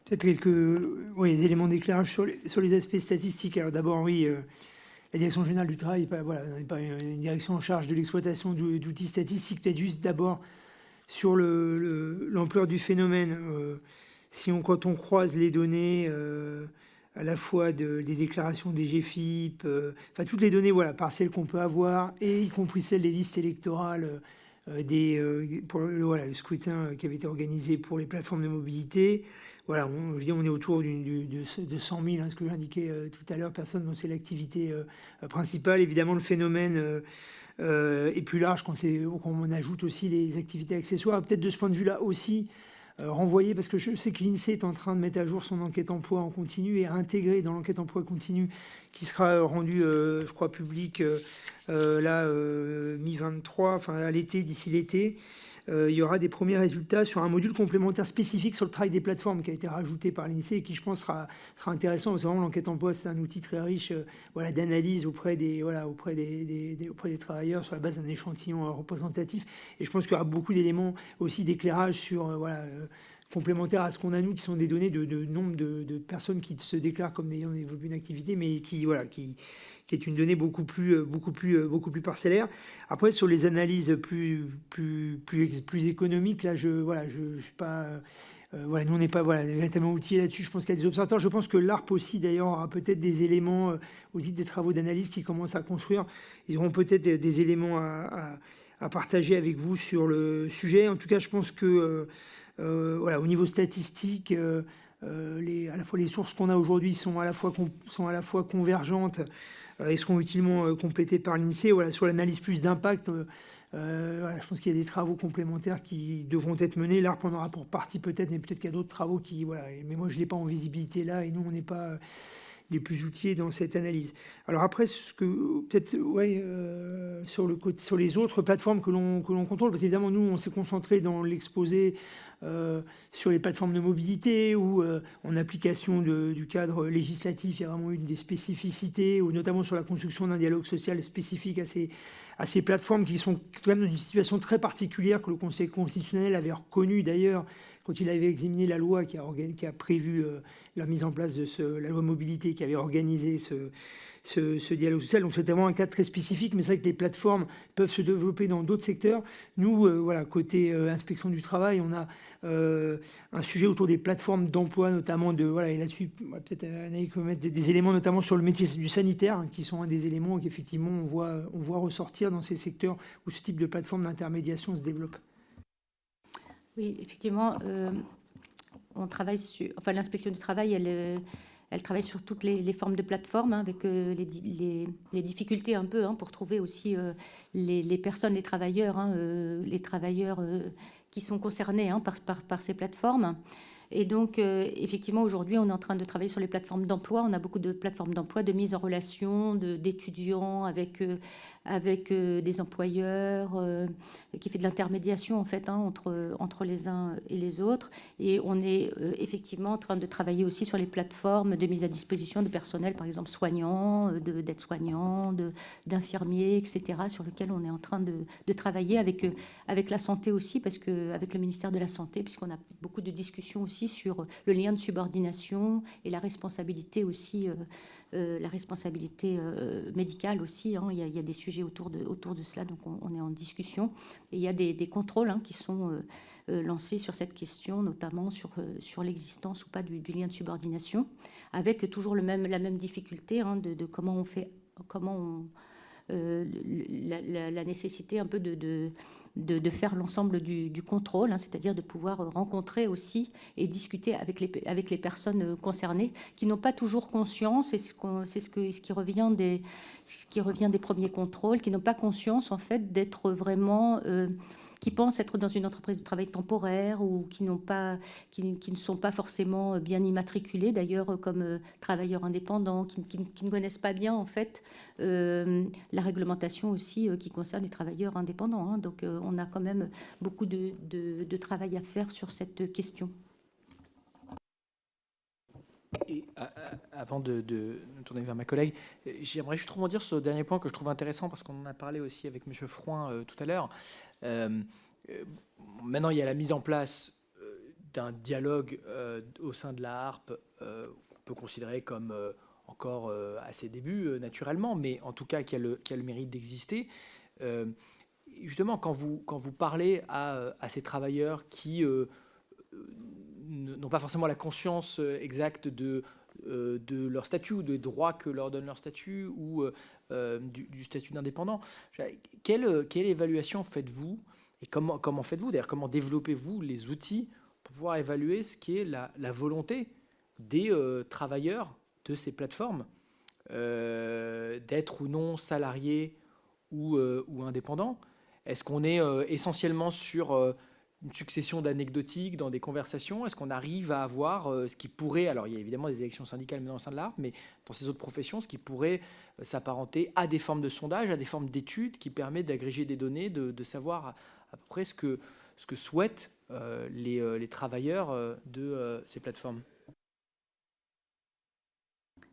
Peut-être quelques éléments d'éclairage sur les aspects statistiques. Alors d'abord, la Direction générale du travail n'est pas une direction en charge de l'exploitation d'outils statistiques. Peut-être juste d'abord sur l'ampleur du phénomène. Quand on croise les données à la fois des déclarations des GFIP, enfin toutes les données partielles qu'on peut avoir, et y compris celles des listes électorales pour le scrutin qui avait été organisé pour les plateformes de mobilité. Voilà, on est autour de 100 000, ce que j'indiquais tout à l'heure, personnes dont c'est l'activité principale. Évidemment, le phénomène est plus large quand on ajoute aussi les activités accessoires. Peut-être de ce point de vue-là aussi, renvoyer, parce que je sais que l'INSEE est en train de mettre à jour son enquête emploi en continu et à intégrer dans l'enquête emploi continue qui sera rendue, je crois, publique mi-23, enfin à l'été, d'ici l'été. Il y aura des premiers résultats sur un module complémentaire spécifique sur le travail des plateformes qui a été rajouté par l'INSEE et qui, je pense, sera intéressant. Parce que vraiment, l'enquête emploi, c'est un outil très riche d'analyse auprès des travailleurs sur la base d'un échantillon représentatif. Et je pense qu'il y aura beaucoup d'éléments aussi d'éclairage sur complémentaires à ce qu'on a nous, qui sont des données de nombre de personnes qui se déclarent comme ayant développé une activité, mais qui est une donnée beaucoup plus parcellaire. Après, sur les analyses plus économiques, là, je suis pas... nous, on n'est pas véritablement outillés là-dessus. Je pense qu'il y a des observateurs. Je pense que l'ARP aussi, d'ailleurs, aura peut-être des éléments au titre des travaux d'analyse qui commencent à construire. Ils auront peut-être des éléments à partager avec vous sur le sujet. En tout cas, je pense que au niveau statistique, à la fois les sources qu'on a aujourd'hui sont à la fois convergentes et seront utilement complétées par l'INSEE. Sur l'analyse plus d'impact, je pense qu'il y a des travaux complémentaires qui devront être menés. L'ARP en aura pour partie peut-être, mais peut-être qu'il y a d'autres travaux qui... Mais moi, je ne l'ai pas en visibilité là, et nous, on n'est pas les plus outillés dans cette analyse. Alors après, sur les autres plateformes que l'on contrôle, parce qu'évidemment, nous, on s'est concentré dans l'exposé sur les plateformes de mobilité où, en application du cadre législatif, il y a vraiment eu des spécificités, ou notamment sur la construction d'un dialogue social spécifique à ces plateformes qui sont quand même dans une situation très particulière que le Conseil constitutionnel avait reconnu d'ailleurs quand il avait examiné la loi qui a prévu la mise en place de la loi mobilité, qui avait organisé ce dialogue social. Donc c'était vraiment un cas très spécifique, mais c'est vrai que les plateformes peuvent se développer dans d'autres secteurs. Nous, côté inspection du travail, on a un sujet autour des plateformes d'emploi, notamment et là-dessus, peut-être Anaïs peut mettre des éléments, notamment sur le métier du sanitaire, qui sont un des éléments qu'effectivement on voit ressortir dans ces secteurs où ce type de plateforme d'intermédiation se développe. Oui, effectivement, on travaille sur... Enfin, l'inspection du travail, elle travaille sur toutes les formes de plateformes, avec les difficultés un peu pour trouver aussi les personnes, les travailleurs qui sont concernés par ces plateformes. Et donc, effectivement, aujourd'hui, on est en train de travailler sur les plateformes d'emploi. On a beaucoup de plateformes d'emploi, de mise en relation, d'étudiants avec des employeurs, qui fait de l'intermédiation, en fait, entre les uns et les autres. Et on est effectivement en train de travailler aussi sur les plateformes de mise à disposition de personnel, par exemple soignants, d'aides-soignants, d'infirmiers, etc., sur lesquels on est en train de travailler avec la santé aussi, parce qu'avec le ministère de la Santé, puisqu'on a beaucoup de discussions aussi sur le lien de subordination et la responsabilité aussi, médicale aussi. Il y a des sujets autour de cela, donc on est en discussion. Et il y a des contrôles qui sont lancés sur cette question, notamment sur l'existence ou pas du lien de subordination, avec toujours la même difficulté de comment on fait, la nécessité un peu de faire l'ensemble du contrôle, c'est-à-dire de pouvoir rencontrer aussi et discuter avec les personnes concernées qui n'ont pas toujours conscience, et ce qui revient des premiers contrôles, qui n'ont pas conscience en fait d'être vraiment... qui pensent être dans une entreprise de travail temporaire ou qui ne sont pas forcément bien immatriculés, d'ailleurs, comme travailleurs indépendants, qui ne connaissent pas bien, en fait, la réglementation aussi qui concerne les travailleurs indépendants. Donc, on a quand même beaucoup de travail à faire sur cette question. Et avant de tourner vers ma collègue, j'aimerais juste rebondir sur le dernier point que je trouve intéressant, parce qu'on en a parlé aussi avec M. Frouin tout à l'heure. Maintenant, il y a la mise en place d'un dialogue au sein de la HARP qu'on peut considérer comme encore à ses débuts, naturellement, mais en tout cas qui a le mérite d'exister. Justement, quand vous parlez à ces travailleurs qui n'ont pas forcément la conscience exacte de de leur statut ou des droits que leur donne leur statut ou du statut d'indépendant. Quelle évaluation faites-vous et comment faites-vous, d'ailleurs, comment développez-vous les outils pour pouvoir évaluer ce qui est la volonté des travailleurs de ces plateformes d'être ou non salariés ou indépendants? Est-ce qu'on est essentiellement sur une succession d'anecdotiques dans des conversations? Est-ce qu'on arrive à avoir ce qui pourrait, alors il y a évidemment des élections syndicales mais dans le sein de l'ARPE, mais dans ces autres professions, ce qui pourrait s'apparenter à des formes de sondage, à des formes d'études qui permettent d'agréger des données, de savoir à peu près ce que souhaitent les travailleurs de ces plateformes?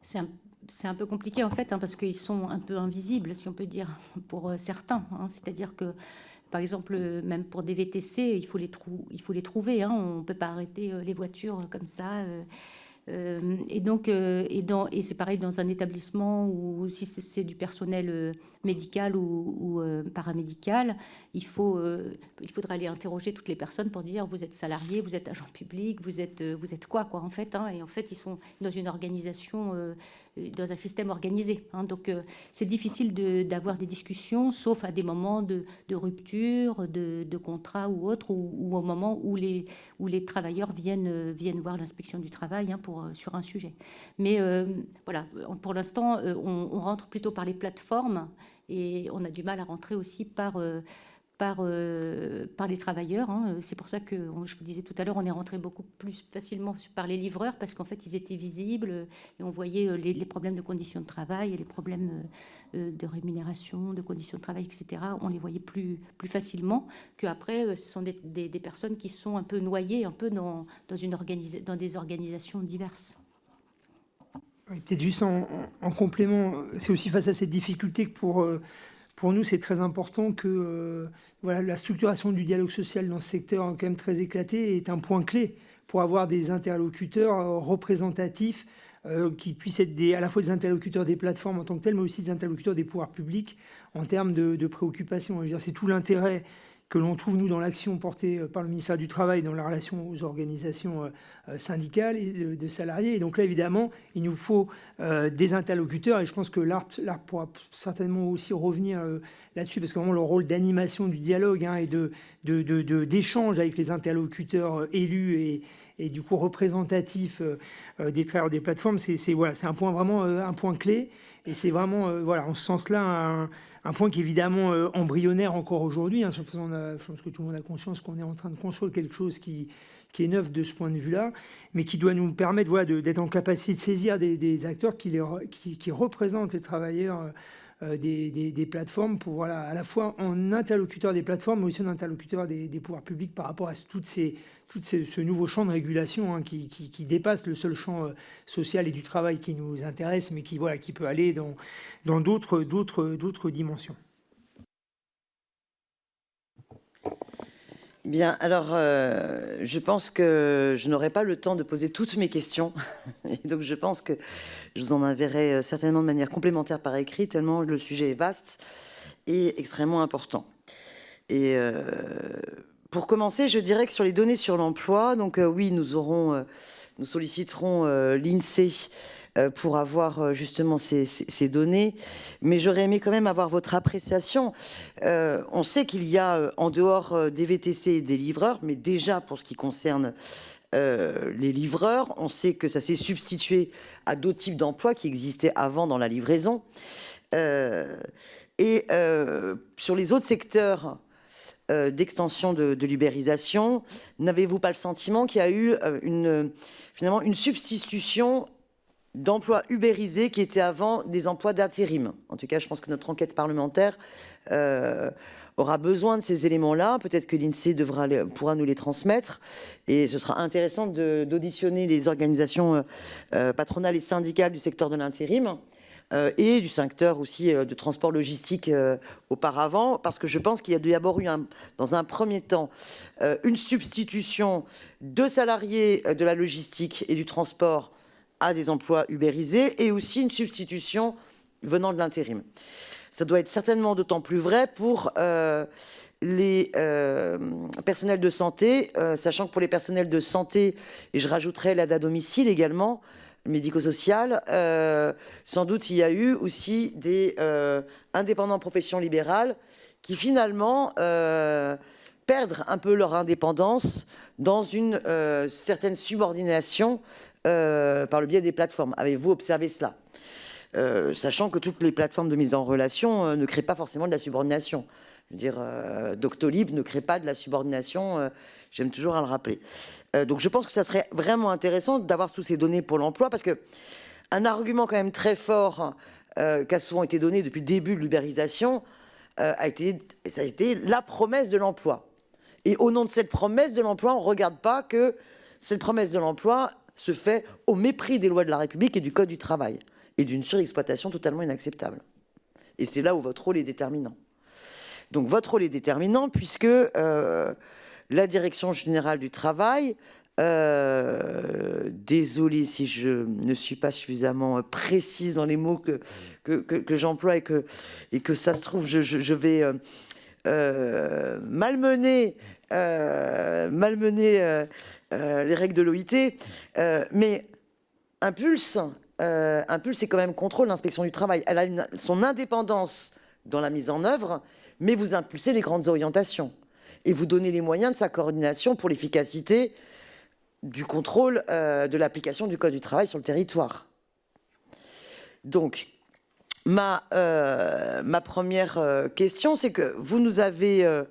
C'est un peu compliqué en fait, parce qu'ils sont un peu invisibles, si on peut dire, pour certains. C'est-à-dire que, par exemple, même pour des VTC, il faut les trouver. On ne peut pas arrêter les voitures comme ça. Et c'est pareil dans un établissement où si c'est du personnel médical ou paramédical, il faudra aller interroger toutes les personnes pour dire vous êtes salarié, vous êtes agent public, vous êtes quoi en fait. Et en fait, ils sont dans une organisation, dans un système organisé. Donc, c'est difficile d'avoir des discussions, sauf à des moments de rupture, de contrat ou autre, ou au moment où les travailleurs viennent voir l'inspection du travail sur un sujet. Mais voilà, pour l'instant, on rentre plutôt par les plateformes et on a du mal à rentrer aussi par les travailleurs. C'est pour ça que, je vous disais tout à l'heure, on est rentré beaucoup plus facilement par les livreurs parce qu'en fait, ils étaient visibles et on voyait les problèmes de conditions de travail et les problèmes de rémunération, de conditions de travail, etc. On les voyait plus facilement qu'après, ce sont des personnes qui sont un peu noyées, un peu dans des organisations diverses. Peut-être juste en complément, c'est aussi face à cette difficulté que pour nous, c'est très important que la structuration du dialogue social dans ce secteur quand même très éclaté est un point clé pour avoir des interlocuteurs représentatifs qui puissent être à la fois des interlocuteurs des plateformes en tant que telles, mais aussi des interlocuteurs des pouvoirs publics en termes de préoccupations. C'est tout l'intérêt que l'on trouve, nous, dans l'action portée par le ministère du Travail dans la relation aux organisations syndicales et de salariés. Et donc là, évidemment, il nous faut des interlocuteurs, et je pense que l'ARPE pourra certainement aussi revenir là-dessus, parce que vraiment le rôle d'animation du dialogue et d'échange avec les interlocuteurs élus et du coup représentatifs des travailleurs des plateformes, c'est un point vraiment un point clé. Et c'est vraiment, en ce sens-là, un point qui est évidemment embryonnaire encore aujourd'hui. Je pense que tout le monde a conscience qu'on est en train de construire quelque chose qui est neuf de ce point de vue-là, mais qui doit nous permettre d'être en capacité de saisir des acteurs qui représentent les travailleurs des plateformes pour à la fois en interlocuteur des plateformes, mais aussi en interlocuteur des pouvoirs publics par rapport à ce nouveau champ de régulation qui dépasse le seul champ social et du travail qui nous intéresse, mais qui peut aller dans d'autres dimensions. Bien, alors, je pense que je n'aurai pas le temps de poser toutes mes questions. Et donc, je pense que je vous en enverrai certainement de manière complémentaire par écrit, tellement le sujet est vaste et extrêmement important. Et pour commencer, je dirais que sur les données sur l'emploi, donc oui, nous solliciterons l'INSEE pour avoir justement ces données, mais j'aurais aimé quand même avoir votre appréciation. On sait qu'il y a, en dehors des VTC et des livreurs, mais déjà pour ce qui concerne les livreurs, on sait que ça s'est substitué à d'autres types d'emplois qui existaient avant dans la livraison. Et sur les autres secteurs d'extension de l'ubérisation, n'avez-vous pas le sentiment qu'il y a eu finalement une substitution d'emplois ubérisés qui étaient avant des emplois d'intérim? En tout cas, je pense que notre enquête parlementaire aura besoin de ces éléments-là. Peut-être que l'INSEE pourra nous les transmettre. Et ce sera intéressant d'auditionner les organisations patronales et syndicales du secteur de l'intérim et du secteur aussi de transport logistique auparavant, parce que je pense qu'il y a d'abord eu, dans un premier temps, une substitution de salariés de la logistique et du transport à des emplois ubérisés, et aussi une substitution venant de l'intérim. Ça doit être certainement d'autant plus vrai pour les personnels de santé, sachant que pour les personnels de santé, et je rajouterai l'aide à domicile également, médico-social, sans doute il y a eu aussi des indépendants professions libérales qui finalement perdent un peu leur indépendance dans une certaine subordination par le biais des plateformes. Avez-vous observé cela ? Sachant que toutes les plateformes de mise en relation ne créent pas forcément de la subordination. Je veux dire, Doctolib ne crée pas de la subordination, j'aime toujours à le rappeler. Donc je pense que ça serait vraiment intéressant d'avoir toutes ces données pour l'emploi, parce qu'un argument quand même très fort qui a souvent été donné depuis le début de l'ubérisation, ça a été la promesse de l'emploi. Et au nom de cette promesse de l'emploi, on ne regarde pas que cette promesse de l'emploi se fait au mépris des lois de la République et du Code du travail, et d'une surexploitation totalement inacceptable. Et c'est là où votre rôle est déterminant. Donc votre rôle est déterminant puisque la Direction générale du travail, désolée si je ne suis pas suffisamment précise dans les mots que j'emploie et que ça se trouve, je vais malmener les règles de l'OIT, mais Impulse est quand même contrôle l'inspection du travail. Elle a son indépendance dans la mise en œuvre, mais vous impulsez les grandes orientations et vous donnez les moyens de sa coordination pour l'efficacité du contrôle de l'application du Code du travail sur le territoire. Donc, ma première question, c'est que vous nous avez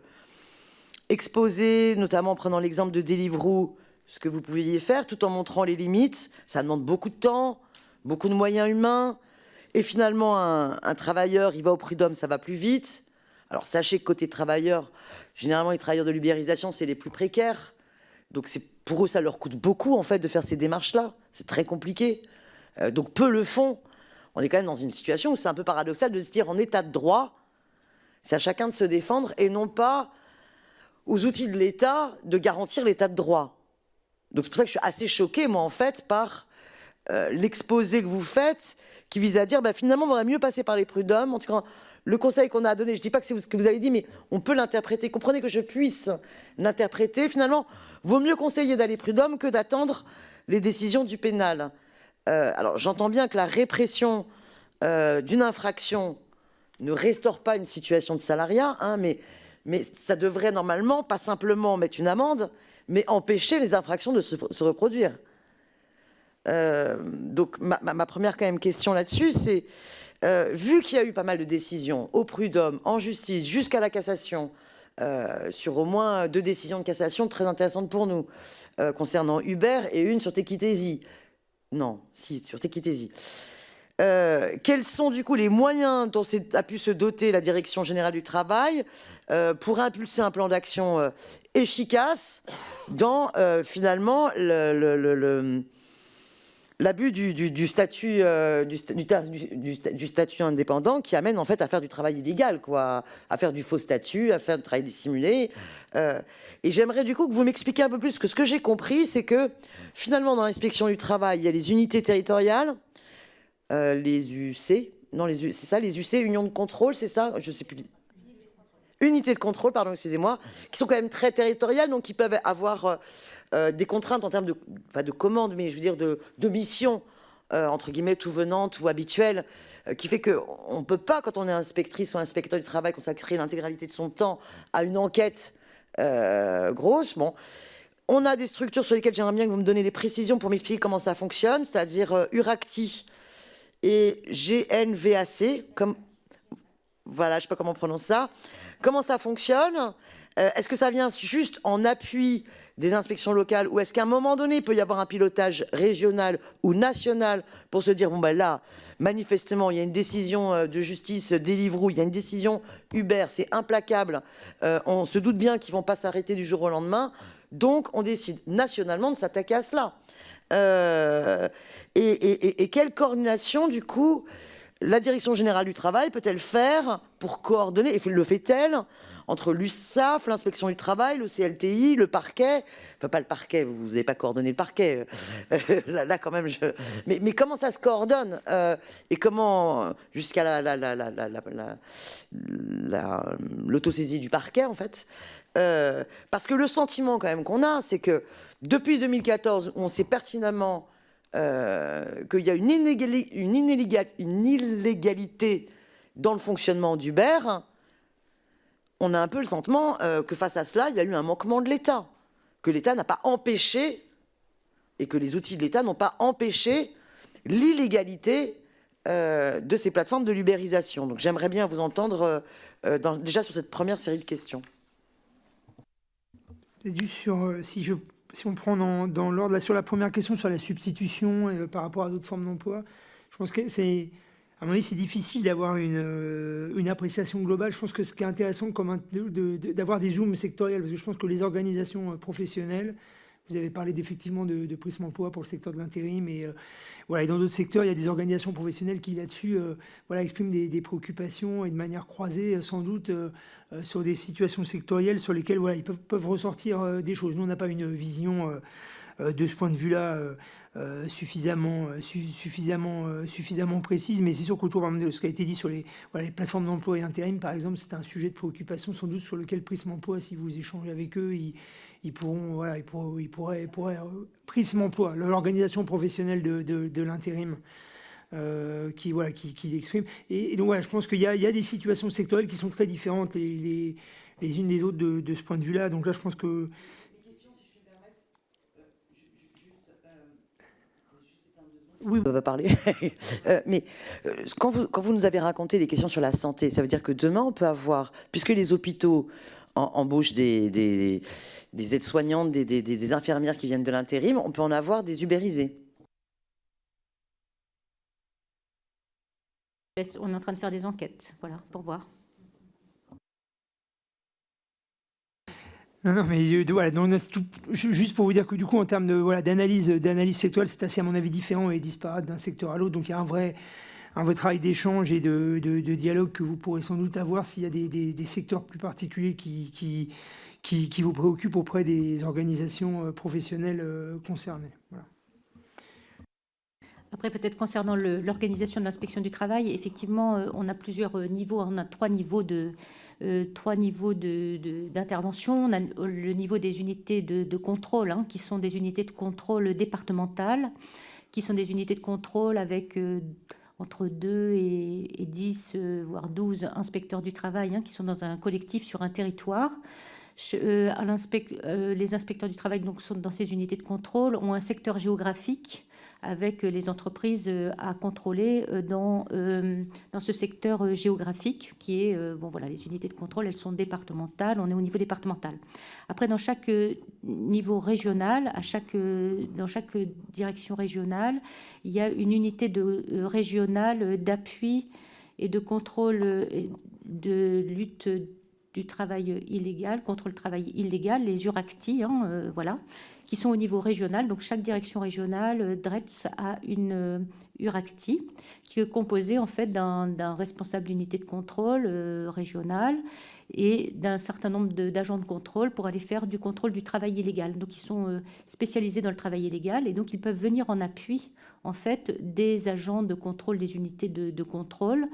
exposé, notamment en prenant l'exemple de Deliveroo, ce que vous pouviez faire, tout en montrant les limites. Ça demande beaucoup de temps, beaucoup de moyens humains. Et finalement, un travailleur, il va au prud'homme, ça va plus vite. Alors, sachez que côté travailleurs, généralement, les travailleurs de l'ubérisation, c'est les plus précaires. Donc, pour eux, ça leur coûte beaucoup, en fait, de faire ces démarches-là. C'est très compliqué. Donc, peu le font. On est quand même dans une situation où c'est un peu paradoxal de se dire, en état de droit, c'est à chacun de se défendre et non pas aux outils de l'État de garantir l'état de droit. Donc, c'est pour ça que je suis assez choquée, moi, en fait, par l'exposé que vous faites, qui vise à dire, finalement, il vaudrait mieux passer par les prud'hommes. En tout cas, le conseil qu'on a donné, je ne dis pas que c'est ce que vous avez dit, mais on peut l'interpréter. Comprenez que je puisse l'interpréter. Finalement, vaut mieux conseiller d'aller prud'homme que d'attendre les décisions du pénal. Alors, j'entends bien que la répression d'une infraction ne restaure pas une situation de salariat, hein, mais ça devrait normalement, pas simplement mettre une amende, mais empêcher les infractions de se reproduire. Donc, ma première quand même question là-dessus, c'est vu qu'il y a eu pas mal de décisions au prud'homme, en justice, jusqu'à la cassation, sur au moins 2 décisions de cassation très intéressantes pour nous, concernant Uber et une sur Tekitesi. Non, si, sur Tekitesi. Quels sont du coup les moyens dont a pu se doter la Direction générale du travail pour impulser un plan d'action efficace dans finalement l'abus du statut indépendant qui amène en fait à faire du travail illégal, quoi, à faire du faux statut, à faire du travail dissimulé. Et j'aimerais du coup que vous m'expliquiez un peu plus, que ce que j'ai compris, c'est que finalement dans l'inspection du travail, il y a les unités territoriales, les UC, non c'est ça, les UC, unions de contrôle, c'est ça, je sais plus. Unités de contrôle, pardon, excusez-moi, qui sont quand même très territoriales, donc qui peuvent avoir des contraintes en termes de commandes, mais je veux dire de mission, entre guillemets, tout venante ou habituelle, qui fait qu'on ne peut pas, quand on est inspectrice ou inspecteur du travail, consacrer l'intégralité de son temps à une enquête grosse. Bon. On a des structures sur lesquelles j'aimerais bien que vous me donniez des précisions pour m'expliquer comment ça fonctionne, c'est-à-dire URACTI et GNVAC, voilà, je ne sais pas comment on prononce ça. Comment ça fonctionne? Est-ce que ça vient juste en appui des inspections locales ou est-ce qu'à un moment donné, il peut y avoir un pilotage régional ou national pour se dire, bon ben là, manifestement, il y a une décision de justice Deliveroo, il y a une décision Uber, c'est implacable, on se doute bien qu'ils ne vont pas s'arrêter du jour au lendemain, donc on décide nationalement de s'attaquer à cela. Et quelle coordination, du coup, la Direction générale du travail peut-elle faire pour coordonner, et le fait-elle, entre l'URSSAF, l'inspection du travail, le CLTI, le parquet, enfin pas le parquet, vous n'avez pas coordonné le parquet, là quand même, mais comment ça se coordonne et comment, jusqu'à l'autosaisie du parquet en fait, parce que le sentiment quand même qu'on a, c'est que depuis 2014, où on sait pertinemment qu'il y a une illégalité dans le fonctionnement d'Uber, on a un peu le sentiment que face à cela, il y a eu un manquement de l'État, que l'État n'a pas empêché, et que les outils de l'État n'ont pas empêché l'illégalité de ces plateformes de l'ubérisation. Donc j'aimerais bien vous entendre déjà sur cette première série de questions. C'est dû sur, si on prend dans l'ordre, sur la première question sur la substitution par rapport à d'autres formes d'emploi, je pense que c'est, à mon avis, c'est difficile d'avoir une appréciation globale. Je pense que ce qui est intéressant, d'avoir des zooms sectoriels, parce que je pense que les organisations professionnelles, vous avez parlé effectivement de Prism Emploi pour le secteur de l'intérim, et voilà, et dans d'autres secteurs, il y a des organisations professionnelles qui là-dessus voilà, expriment des préoccupations et de manière croisée, sans doute, sur des situations sectorielles sur lesquelles voilà, ils peuvent ressortir des choses. Nous, on n'a pas une vision de ce point de vue-là suffisamment précise, mais c'est sûr qu'autour de ce qui a été dit sur les plateformes d'emploi et intérim, par exemple, c'est un sujet de préoccupation sans doute sur lequel Prism Emploi, si vous échangez avec eux, ils pourraient Prism Emploi, l'organisation professionnelle de l'intérim, qui l'exprime. Et donc voilà, je pense qu'il y a des situations sectorielles qui sont très différentes les unes des autres de ce point de vue-là. Donc là, je pense que oui, on va parler. Mais quand vous nous avez raconté les questions sur la santé, ça veut dire que demain, on peut avoir, puisque les hôpitaux embauchent des aides-soignantes, des infirmières qui viennent de l'intérim, on peut en avoir des ubérisés. On est en train de faire des enquêtes, voilà, pour voir. Non, mais voilà, juste pour vous dire que du coup, en termes d'analyse sectorielle, c'est assez, à mon avis, différent et disparate d'un secteur à l'autre. Donc il y a un vrai travail d'échange et de dialogue que vous pourrez sans doute avoir s'il y a des secteurs plus particuliers qui vous préoccupent auprès des organisations professionnelles concernées. Voilà. Après, peut-être concernant l'organisation de l'inspection du travail, effectivement, on a plusieurs niveaux. On a trois niveaux d'intervention. On a le niveau des unités de contrôle, qui sont des unités de contrôle départementales, qui sont des unités de contrôle avec entre 2 et 10, voire 12 inspecteurs du travail, qui sont dans un collectif sur un territoire. Les inspecteurs du travail donc, sont dans ces unités de contrôle, ont un secteur géographique avec les entreprises à contrôler dans ce secteur géographique qui est, les unités de contrôle, elles sont départementales, on est au niveau départemental. Après, dans chaque niveau régional, dans chaque direction régionale, il y a une unité régionale d'appui et de contrôle de lutte du travail illégal, contre le travail illégal, les URACTI, qui sont au niveau régional. Donc chaque direction régionale, DRETS, a une URACTI qui est composée en fait d'un responsable d'unité de contrôle régional et d'un certain nombre d'agents de contrôle pour aller faire du contrôle du travail illégal. Donc ils sont spécialisés dans le travail illégal et donc ils peuvent venir en appui en fait des agents de contrôle des unités de contrôle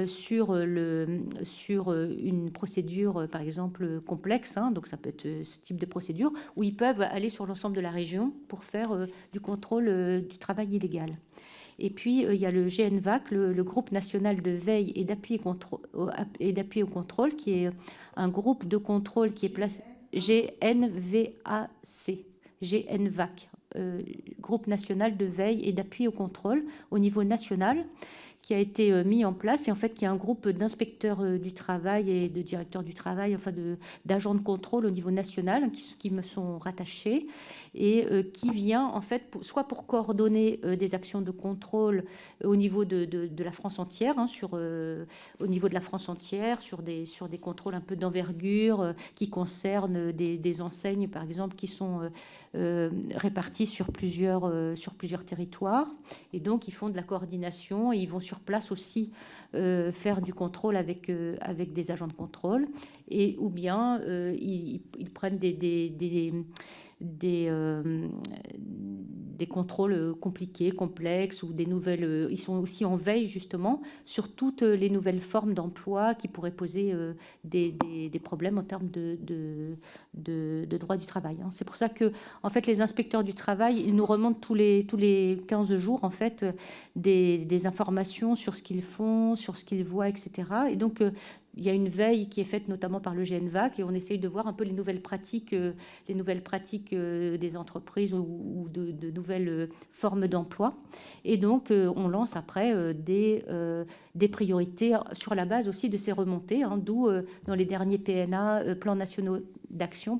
sur une procédure, par exemple, complexe, donc ça peut être ce type de procédure, où ils peuvent aller sur l'ensemble de la région pour faire du contrôle du travail illégal. Et puis, il y a le GNVAC, le groupe national de veille et d'appui au contrôle, qui est un groupe de contrôle qui est placé... GNVAC, groupe national de veille et d'appui au contrôle au niveau national, qui a été mis en place et en fait qui est un groupe d'inspecteurs du travail et de directeurs du travail, enfin d'agents de contrôle au niveau national qui me sont rattachés et qui vient en fait soit pour coordonner des actions de contrôle au niveau de la France entière, au niveau de la France entière sur des contrôles un peu d'envergure qui concernent des enseignes par exemple qui sont répartis sur plusieurs territoires et donc ils font de la coordination et ils vont sur place aussi faire du contrôle avec des agents de contrôle et ou bien ils prennent des contrôles compliqués, complexes, ou des nouvelles... ils sont aussi en veille, justement, sur toutes les nouvelles formes d'emploi qui pourraient poser des problèmes en termes de droit du travail. Hein. C'est pour ça que, en fait, les inspecteurs du travail, ils nous remontent tous les 15 jours, en fait, des informations sur ce qu'ils font, sur ce qu'ils voient, etc. Et donc, il y a une veille qui est faite notamment par le GNVAC, et on essaye de voir un peu les nouvelles pratiques des entreprises ou de nouvelles formes d'emploi. Et donc, on lance après des priorités sur la base aussi de ces remontées, hein, d'où dans les derniers PNA, plans nationaux d'action,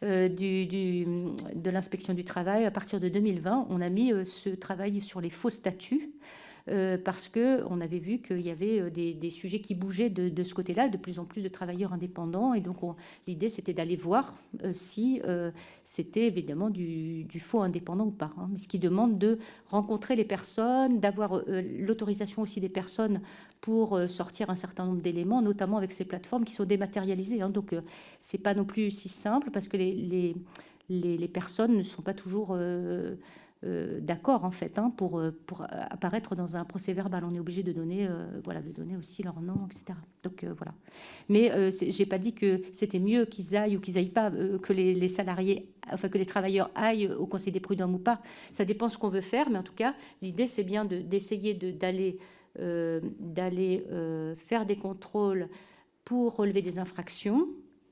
de l'inspection du travail, à partir de 2020, on a mis ce travail sur les faux statuts, parce qu'on avait vu qu'il y avait des sujets qui bougeaient de ce côté-là, de plus en plus de travailleurs indépendants. Et donc, l'idée, c'était d'aller voir si c'était évidemment du faux indépendant ou pas. Hein, mais ce qui demande de rencontrer les personnes, d'avoir l'autorisation aussi des personnes pour sortir un certain nombre d'éléments, notamment avec ces plateformes qui sont dématérialisées. Hein. Donc, ce n'est pas non plus si simple, parce que les personnes ne sont pas toujours... d'accord, en fait, hein, pour apparaître dans un procès verbal. On est obligé de donner, de donner aussi leur nom, etc. Donc, voilà. Mais je n'ai pas dit que c'était mieux qu'ils aillent ou qu'ils n'aillent pas, que les salariés, enfin, que les travailleurs aillent au Conseil des prud'hommes ou pas. Ça dépend ce qu'on veut faire, mais en tout cas, l'idée, c'est bien d'essayer d'aller faire des contrôles pour relever des infractions.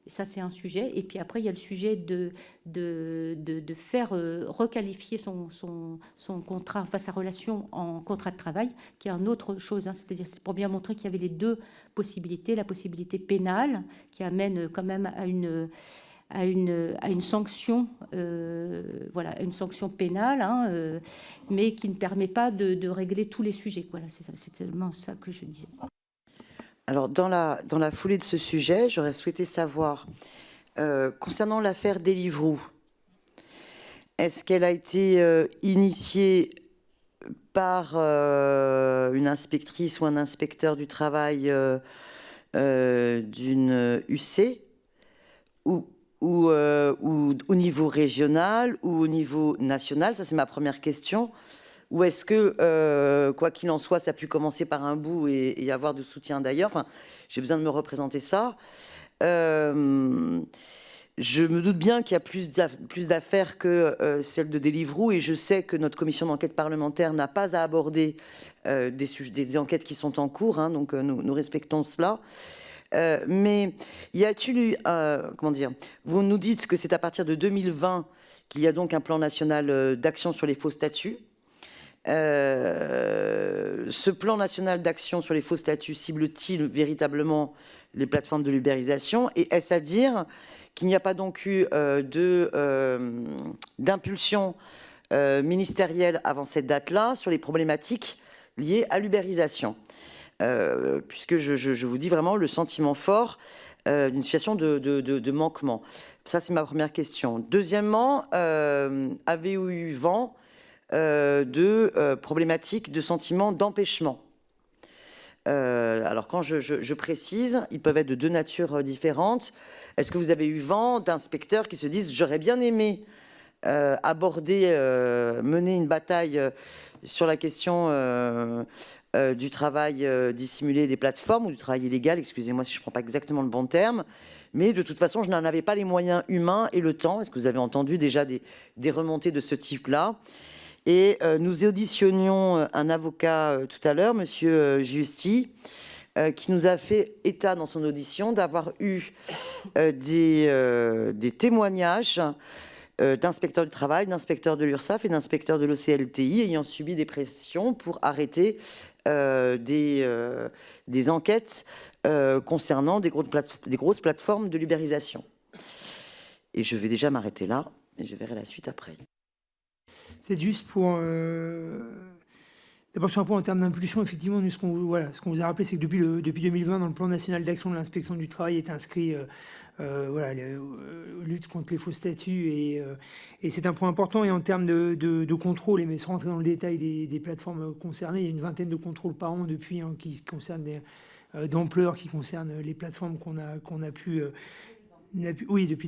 Ça, c'est un sujet. Et puis après, il y a le sujet de faire requalifier son contrat, enfin sa relation en contrat de travail, qui est une autre chose. Hein. C'est-à-dire, c'est pour bien montrer qu'il y avait les deux possibilités. La possibilité pénale, qui amène quand même à une sanction, une sanction pénale, hein, mais qui ne permet pas de régler tous les sujets. Voilà, c'est tellement ça que je disais. Alors, dans la foulée de ce sujet, j'aurais souhaité savoir, concernant l'affaire Deliveroo, est-ce qu'elle a été initiée par une inspectrice ou un inspecteur du travail d'une UC, ou au niveau régional ou au niveau national? Ça, c'est ma première question. Ou est-ce que, quoi qu'il en soit, ça a pu commencer par un bout et y avoir du soutien d'ailleurs? Enfin, j'ai besoin de me représenter ça. Je me doute bien qu'il y a plus d'affaires que celle de Deliveroo, et je sais que notre commission d'enquête parlementaire n'a pas à aborder des enquêtes qui sont en cours, hein, donc nous respectons cela. Mais y a-t-il eu, comment dire, vous nous dites que c'est à partir de 2020 qu'il y a donc un plan national d'action sur les faux statuts. Ce plan national d'action sur les faux statuts cible-t-il véritablement les plateformes de l'ubérisation? Et est-ce à dire qu'il n'y a pas donc eu d'impulsion ministérielle avant cette date-là sur les problématiques liées à l'ubérisation? Puisque je vous dis vraiment le sentiment fort d'une situation de manquement. Ça, c'est ma première question. Deuxièmement, avez-vous eu vent de problématiques de sentiments d'empêchement? Alors, quand je précise, ils peuvent être de deux natures différentes. Est-ce que vous avez eu vent d'inspecteurs qui se disent « j'aurais bien aimé mener une bataille sur la question du travail dissimulé des plateformes, ou du travail illégal, excusez-moi si je ne prends pas exactement le bon terme, mais de toute façon, je n'en avais pas les moyens humains et le temps. » Est-ce que vous avez entendu déjà des remontées de ce type-là? Et nous auditionnions un avocat tout à l'heure, Monsieur Giusti, qui nous a fait état dans son audition d'avoir eu des témoignages d'inspecteurs du travail, d'inspecteurs de l'URSSAF et d'inspecteurs de l'OCLTI ayant subi des pressions pour arrêter des enquêtes concernant des grosses plateformes de l'ubérisation. Et je vais déjà m'arrêter là, et je verrai la suite après. C'est juste pour... D'abord, sur un point en termes d'impulsion, effectivement, nous, ce qu'on vous a rappelé, c'est que depuis 2020, dans le plan national d'action de l'inspection du travail est inscrit lutte contre les faux statuts, et c'est un point important. Et en termes de contrôle, et mais sans rentrer dans le détail des plateformes concernées, il y a une vingtaine de contrôles par an depuis, qui concernent d'ampleur, qui concernent les plateformes qu'on a pu... Oui, depuis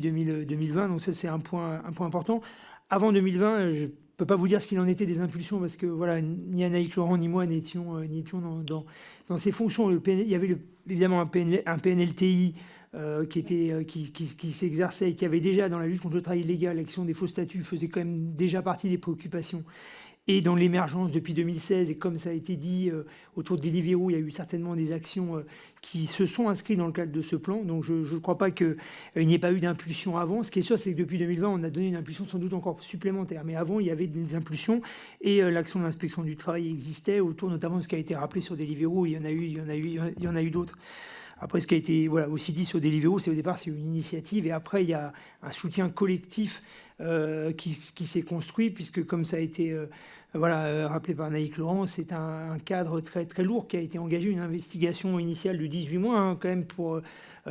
2020, donc ça c'est un point important. Avant 2020, je ne peux pas vous dire ce qu'il en était des impulsions, parce que voilà, ni Anaïk Laurent ni moi n'étions dans ces fonctions. Il y avait évidemment un PNLTI qui s'exerçait et qui avait déjà, dans la lutte contre le travail illégal, la question des faux statuts faisait quand même déjà partie des préoccupations. Et dans l'émergence depuis 2016, et comme ça a été dit, autour de Deliveroo, il y a eu certainement des actions qui se sont inscrites dans le cadre de ce plan. Donc je ne crois pas qu'il n'y ait pas eu d'impulsion avant. Ce qui est sûr, c'est que depuis 2020, on a donné une impulsion sans doute encore supplémentaire. Mais avant, il y avait des impulsions et l'action de l'inspection du travail existait autour notamment de ce qui a été rappelé sur Deliveroo. Il y en a eu d'autres. Après, ce qui a été aussi dit sur Deliveroo, c'est au départ c'est une initiative et après il y a un soutien collectif qui s'est construit, puisque comme ça a été rappelé par Anaïk Laurent, c'est un cadre très, très lourd qui a été engagé, une investigation initiale de 18 mois quand même pour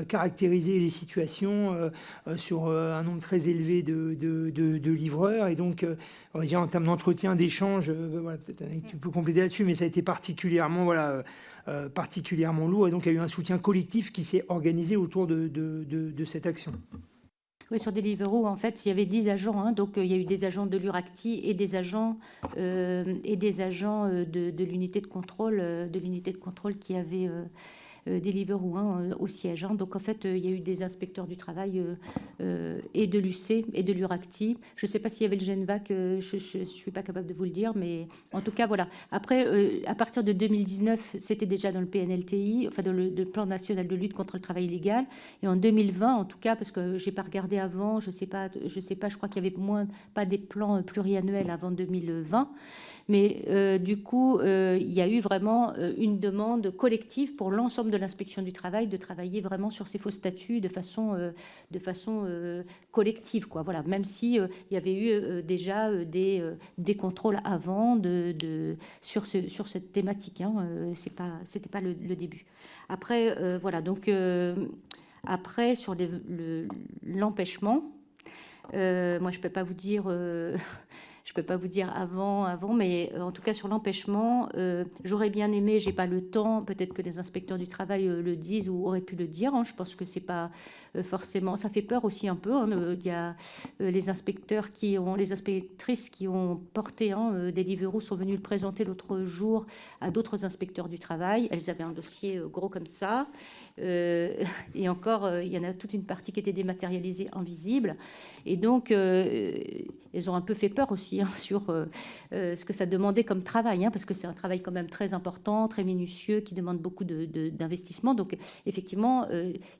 caractériser les situations sur un nombre très élevé de livreurs. Et donc, on va dire en termes d'entretien, d'échange, peut-être Anaïk, tu peux compléter là-dessus, mais ça a été particulièrement lourd. Et donc, il y a eu un soutien collectif qui s'est organisé autour de cette action. Oui, sur Deliveroo, en fait, il y avait 10 agents. Hein, donc, il y a eu des agents de l'URACTI et des agents de l'unité de contrôle qui avaient Deliveroo au siège. Hein. Donc, en fait, il y a eu des inspecteurs du travail et de l'UC et de l'URACTI. Je ne sais pas s'il y avait le GENVAC, je ne suis pas capable de vous le dire, mais en tout cas, voilà. Après, à partir de 2019, c'était déjà dans le PNLTI, enfin dans le plan national de lutte contre le travail illégal. Et en 2020, en tout cas, parce que je n'ai pas regardé avant, je sais pas, je crois qu'il y avait pas des plans pluriannuels avant 2020. Mais du coup, il y a eu vraiment une demande collective pour l'ensemble de l'inspection du travail de travailler vraiment sur ces faux statuts de façon collective, quoi. Voilà, même si il y avait eu déjà des contrôles avant sur cette thématique. Hein, c'était pas le début. Après, voilà. Donc après sur l'empêchement, moi je peux pas vous dire. Je ne peux pas vous dire avant, mais en tout cas sur l'empêchement, j'aurais bien aimé, j'ai pas le temps, peut-être que les inspecteurs du travail le disent ou auraient pu le dire. Hein, je pense que c'est pas forcément, ça fait peur aussi un peu. Hein, il y a les inspectrices qui ont porté Deliveroo sont venues le présenter l'autre jour à d'autres inspecteurs du travail. Elles avaient un dossier gros comme ça, et encore, il y en a toute une partie qui était dématérialisée, invisible, et donc elles ont un peu fait peur aussi. Sur ce que ça demandait comme travail, parce que c'est un travail quand même très important, très minutieux, qui demande beaucoup d'investissement. Donc, effectivement,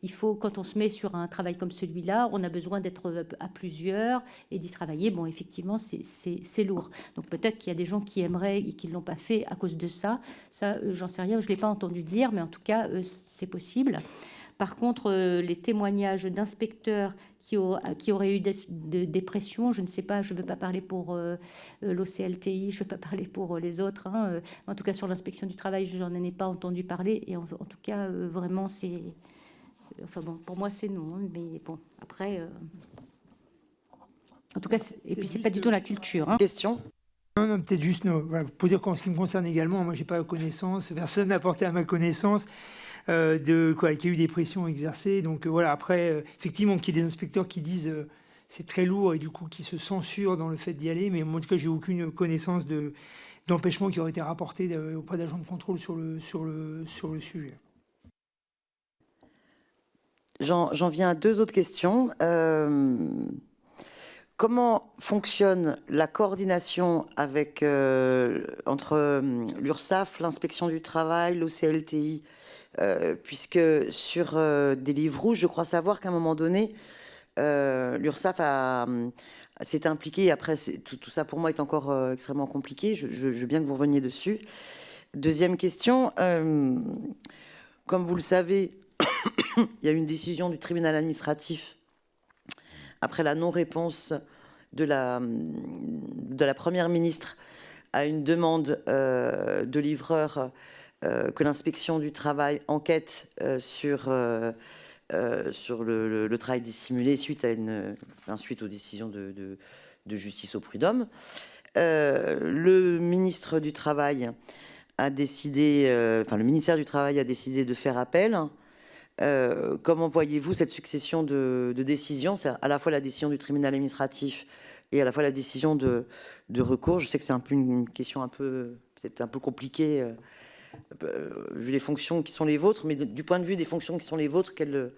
il faut, quand on se met sur un travail comme celui-là, on a besoin d'être à plusieurs et d'y travailler. Bon, effectivement, c'est lourd. Donc, peut-être qu'il y a des gens qui aimeraient et qui ne l'ont pas fait à cause de ça. Ça, j'en sais rien, je ne l'ai pas entendu dire, mais en tout cas, c'est possible. Par contre, les témoignages d'inspecteurs qui auraient eu des pressions, je ne sais pas, je ne veux pas parler pour l'OCLTI, je ne veux pas parler pour les autres. Hein. En tout cas, sur l'inspection du travail, je n'en ai pas entendu parler. Et en tout cas, vraiment, c'est... Enfin bon, pour moi, c'est non. Hein, mais bon, après... En tout cas, et puis c'est pas du tout la culture. Hein. Question ? Non, peut-être juste, pour dire qu'en ce qui me concerne également, moi, j'ai pas connaissance, personne n'a porté à ma connaissance qu'il y a eu des pressions exercées. Donc voilà, après, effectivement, qu'il y ait des inspecteurs qui disent c'est très lourd et du coup qui se censurent dans le fait d'y aller, mais moi, en tout cas, j'ai aucune connaissance d'empêchement qui aurait été rapporté auprès d'agents de contrôle sur le sujet. J'en viens à deux autres questions. Comment fonctionne la coordination entre l'URSSAF, l'inspection du travail, l'OCLTI, puisque sur Deliveroo, je crois savoir qu'à un moment donné, l'URSSAF s'est impliquée. Et après, tout ça pour moi est encore extrêmement compliqué. Je veux bien que vous reveniez dessus. Deuxième question, comme vous le savez, il y a eu une décision du tribunal administratif après la non-réponse de la Première ministre à une demande de livreurs que l'inspection du travail enquête sur le travail dissimulé suite aux décisions de justice au prud'homme. Le ministre du Travail a décidé, le ministère du Travail a décidé de faire appel. Comment voyez-vous cette succession de décisions? C'est à la fois la décision du tribunal administratif et à la fois la décision de recours. Je sais que c'est un peu une question peut-être un peu compliquée, vu les fonctions qui sont les vôtres, mais du point de vue des fonctions qui sont les vôtres, quelle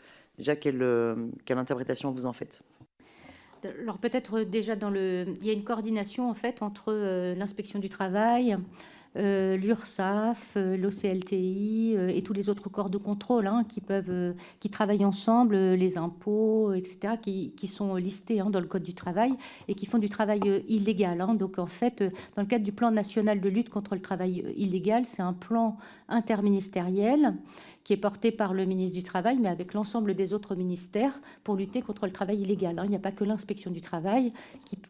interprétation vous en faites? Alors peut-être déjà il y a une coordination en fait entre l'inspection du travail, l'URSSAF, l'OCLTI et tous les autres corps de contrôle qui travaillent ensemble, les impôts, etc., qui sont listés dans le Code du travail et qui font du travail illégal. Donc en fait, dans le cadre du plan national de lutte contre le travail illégal, c'est un plan interministériel qui est porté par le ministre du Travail, mais avec l'ensemble des autres ministères pour lutter contre le travail illégal. Il n'y a pas que l'inspection du travail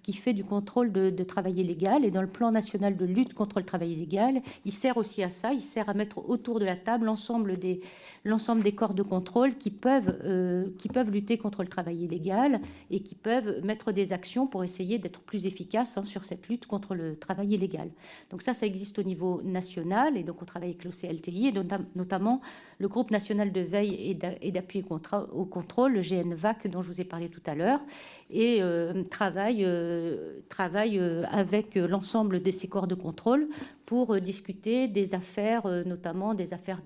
qui fait du contrôle de travail illégal. Et dans le plan national de lutte contre le travail illégal, il sert aussi à ça. Il sert à mettre autour de la table l'ensemble des corps de contrôle qui peuvent lutter contre le travail illégal et qui peuvent mettre des actions pour essayer d'être plus efficaces sur cette lutte contre le travail illégal. Donc ça existe au niveau national, et donc on travaille avec l'OCLTI et notamment le groupe national de veille et d'appui au contrôle, le GNVAC, dont je vous ai parlé tout à l'heure, et travaille avec l'ensemble de ces corps de contrôle pour discuter des affaires, notamment des affaires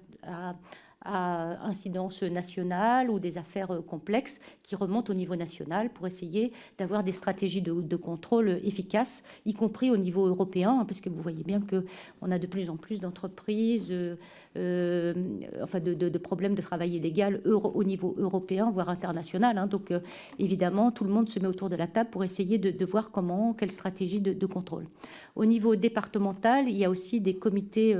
à incidence nationale ou des affaires complexes qui remontent au niveau national pour essayer d'avoir des stratégies de contrôle efficaces, y compris au niveau européen, parce que vous voyez bien qu'on a de plus en plus d'entreprises, de problèmes de travail illégal au niveau européen, voire international. Donc évidemment, tout le monde se met autour de la table pour essayer de voir quelle stratégie de contrôle. Au niveau départemental, il y a aussi des comités,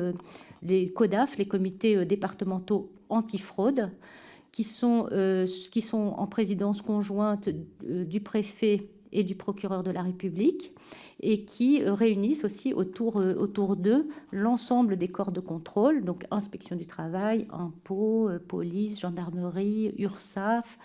les CODAF, les comités départementaux antifraude, qui sont en présidence conjointe du préfet et du procureur de la République, et qui réunissent aussi autour d'eux l'ensemble des corps de contrôle, donc inspection du travail, impôts, police, gendarmerie, URSSAF,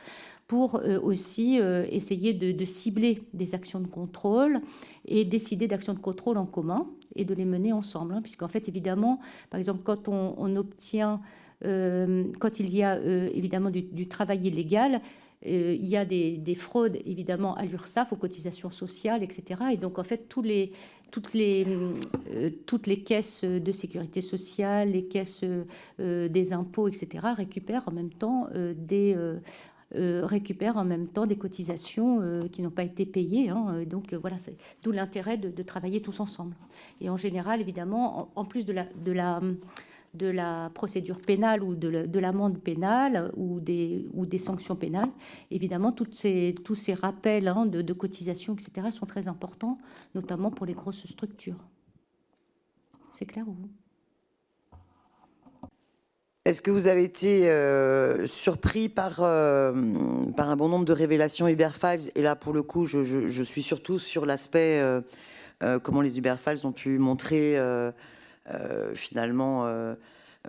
pour aussi essayer de cibler des actions de contrôle et décider d'actions de contrôle en commun et de les mener ensemble. Puisqu'en fait, évidemment, par exemple, quand on obtient, quand il y a évidemment du travail illégal, il y a des fraudes, évidemment, à l'URSSAF, aux cotisations sociales, etc. Et donc, en fait, toutes les caisses de sécurité sociale, les caisses des impôts, etc., récupèrent en même temps des cotisations qui n'ont pas été payées. Donc, voilà, c'est d'où l'intérêt de travailler tous ensemble. Et en général, évidemment, en plus de la procédure pénale ou de l'amende pénale ou des sanctions pénales, évidemment, tous ces rappels de cotisations, etc., sont très importants, notamment pour les grosses structures. C'est clair ou vous? Est-ce que vous avez été surpris par un bon nombre de révélations Uber Files? Et là, pour le coup, je suis surtout sur l'aspect comment les Uber Files ont pu montrer finalement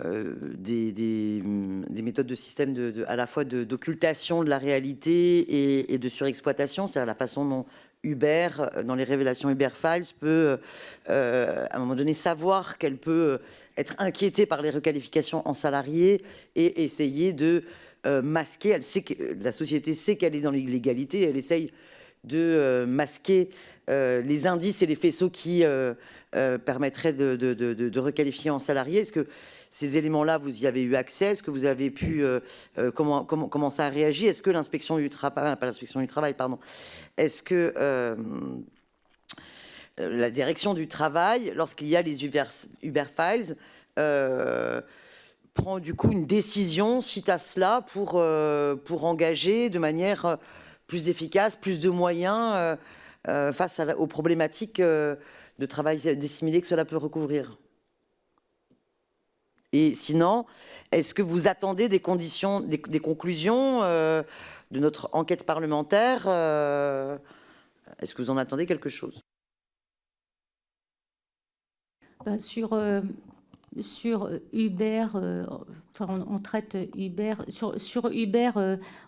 des méthodes de système à la fois d'occultation de la réalité et de surexploitation, c'est-à-dire la façon dont Uber, dans les révélations Uber Files, peut à un moment donné savoir qu'elle peut être inquiétée par les requalifications en salariés et essayer de masquer. Elle sait que la société sait qu'elle est dans l'illégalité, elle essaye de masquer les indices et les faisceaux qui permettraient de requalifier en salarié. Est-ce que ces éléments-là, vous y avez eu accès? Est-ce que vous avez pu... comment ça a réagi? Est-ce que l'inspection du travail... Pas l'inspection du travail, pardon. Est-ce que la direction du travail, lorsqu'il y a les Uber Files, prend du coup une décision suite à cela pour engager de manière plus efficace, plus de moyens face aux problématiques de travail dissimulé que cela peut recouvrir? Et sinon, est-ce que vous attendez des conclusions de notre enquête parlementaire? Est-ce que vous en attendez quelque chose? Sur Uber, on traite Uber. Sur Uber,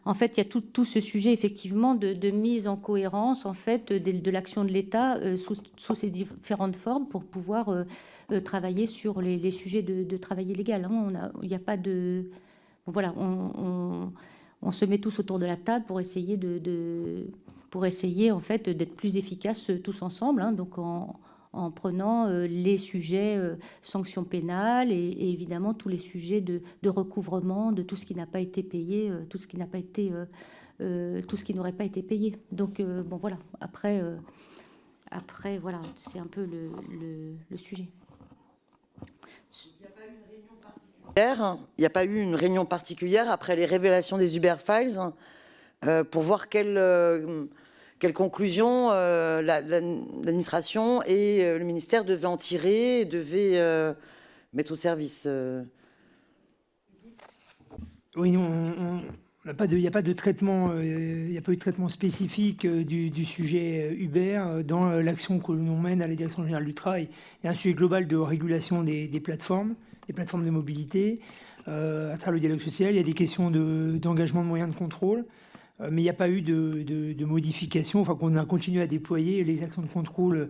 en fait, il y a tout ce sujet effectivement de mise en cohérence en fait de l'action de l'État sous ses différentes formes pour pouvoir travailler sur les sujets de travail illégal. Il n'y a pas de bon, voilà, on se met tous autour de la table pour essayer pour essayer en fait d'être plus efficaces tous ensemble, hein, donc en prenant les sujets sanctions pénales et évidemment tous les sujets de recouvrement de tout ce qui n'a pas été payé, tout ce qui n'a pas été, tout ce qui n'aurait pas été payé. Donc bon voilà. Après voilà, c'est un peu le sujet. Il n'y a pas eu une réunion particulière après les révélations des Uber Files pour voir quelles conclusions l'administration et le ministère devaient en tirer et devaient mettre au service. Oui, non, il n'y a pas de traitement, il n'y a pas eu de traitement spécifique du sujet Uber dans l'action que l'on mène à la Direction générale du travail. Il y a un sujet global de régulation des plateformes de mobilité à travers le dialogue social. Il y a des questions d'engagement de moyens de contrôle, mais il n'y a pas eu de modification. Enfin, qu'on a continué à déployer les actions de contrôle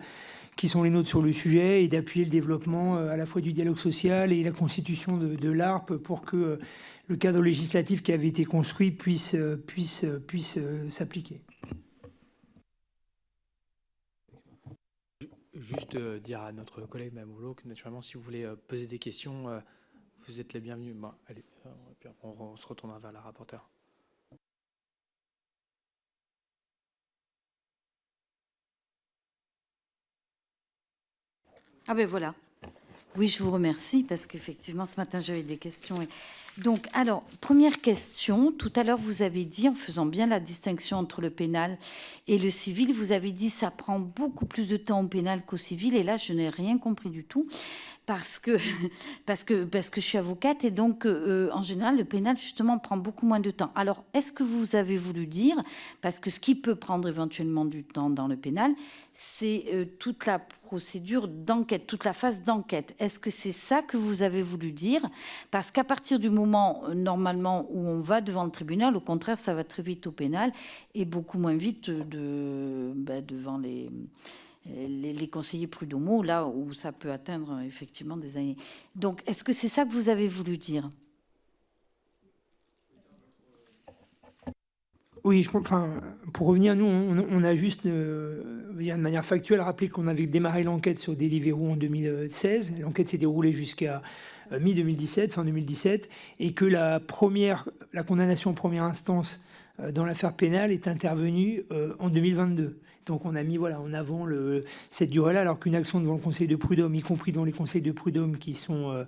qui sont les nôtres sur le sujet et d'appuyer le développement à la fois du dialogue social et la constitution de l'ARP pour que le cadre législatif qui avait été construit puisse s'appliquer. Juste dire à notre collègue Mme Oulot que naturellement, si vous voulez poser des questions, vous êtes les bienvenus. Bon, allez, puis après, on se retournera vers la rapporteure. Ah ben voilà. Oui, je vous remercie parce qu'effectivement, ce matin, j'avais des questions. Donc, alors, première question. Tout à l'heure, vous avez dit, en faisant bien la distinction entre le pénal et le civil, vous avez dit ça prend beaucoup plus de temps au pénal qu'au civil. Et là, je n'ai rien compris du tout. Parce que je suis avocate et donc, en général, le pénal, justement, prend beaucoup moins de temps. Alors, est-ce que vous avez voulu dire, parce que ce qui peut prendre éventuellement du temps dans le pénal, c'est toute la procédure d'enquête, toute la phase d'enquête. Est-ce que c'est ça que vous avez voulu dire? Parce qu'à partir du moment, normalement, où on va devant le tribunal, au contraire, ça va très vite au pénal et beaucoup moins vite devant les conseillers prud'homaux, là où ça peut atteindre effectivement des années. Donc, est-ce que c'est ça que vous avez voulu dire? Oui, pour revenir, nous, on a juste, de manière factuelle, rappelé qu'on avait démarré l'enquête sur Deliveroo en 2016. L'enquête s'est déroulée jusqu'à mi-2017, fin 2017, et que la condamnation en première instance dans l'affaire pénale est intervenue en 2022. Donc on a mis en avant cette durée-là, alors qu'une action devant le Conseil de prud'homme, y compris dans les conseils de prud'homme qui ont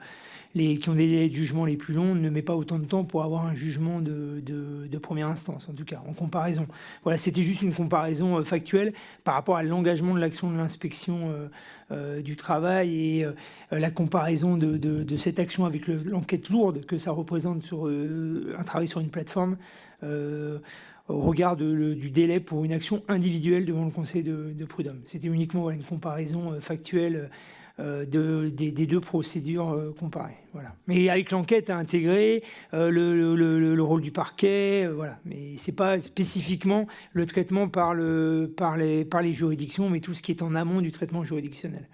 des délais de jugement les plus longs, ne met pas autant de temps pour avoir un jugement de première instance, en tout cas, en comparaison. Voilà, c'était juste une comparaison factuelle par rapport à l'engagement de l'action de l'inspection du travail et la comparaison de cette action avec l'enquête lourde que ça représente sur un travail sur une plateforme au regard du délai pour une action individuelle devant le Conseil de prud'homme. C'était uniquement une comparaison factuelle des deux procédures comparées. Voilà. Mais avec l'enquête à intégrer, le rôle du parquet, voilà. Mais ce n'est pas spécifiquement le traitement par les juridictions, mais tout ce qui est en amont du traitement juridictionnel.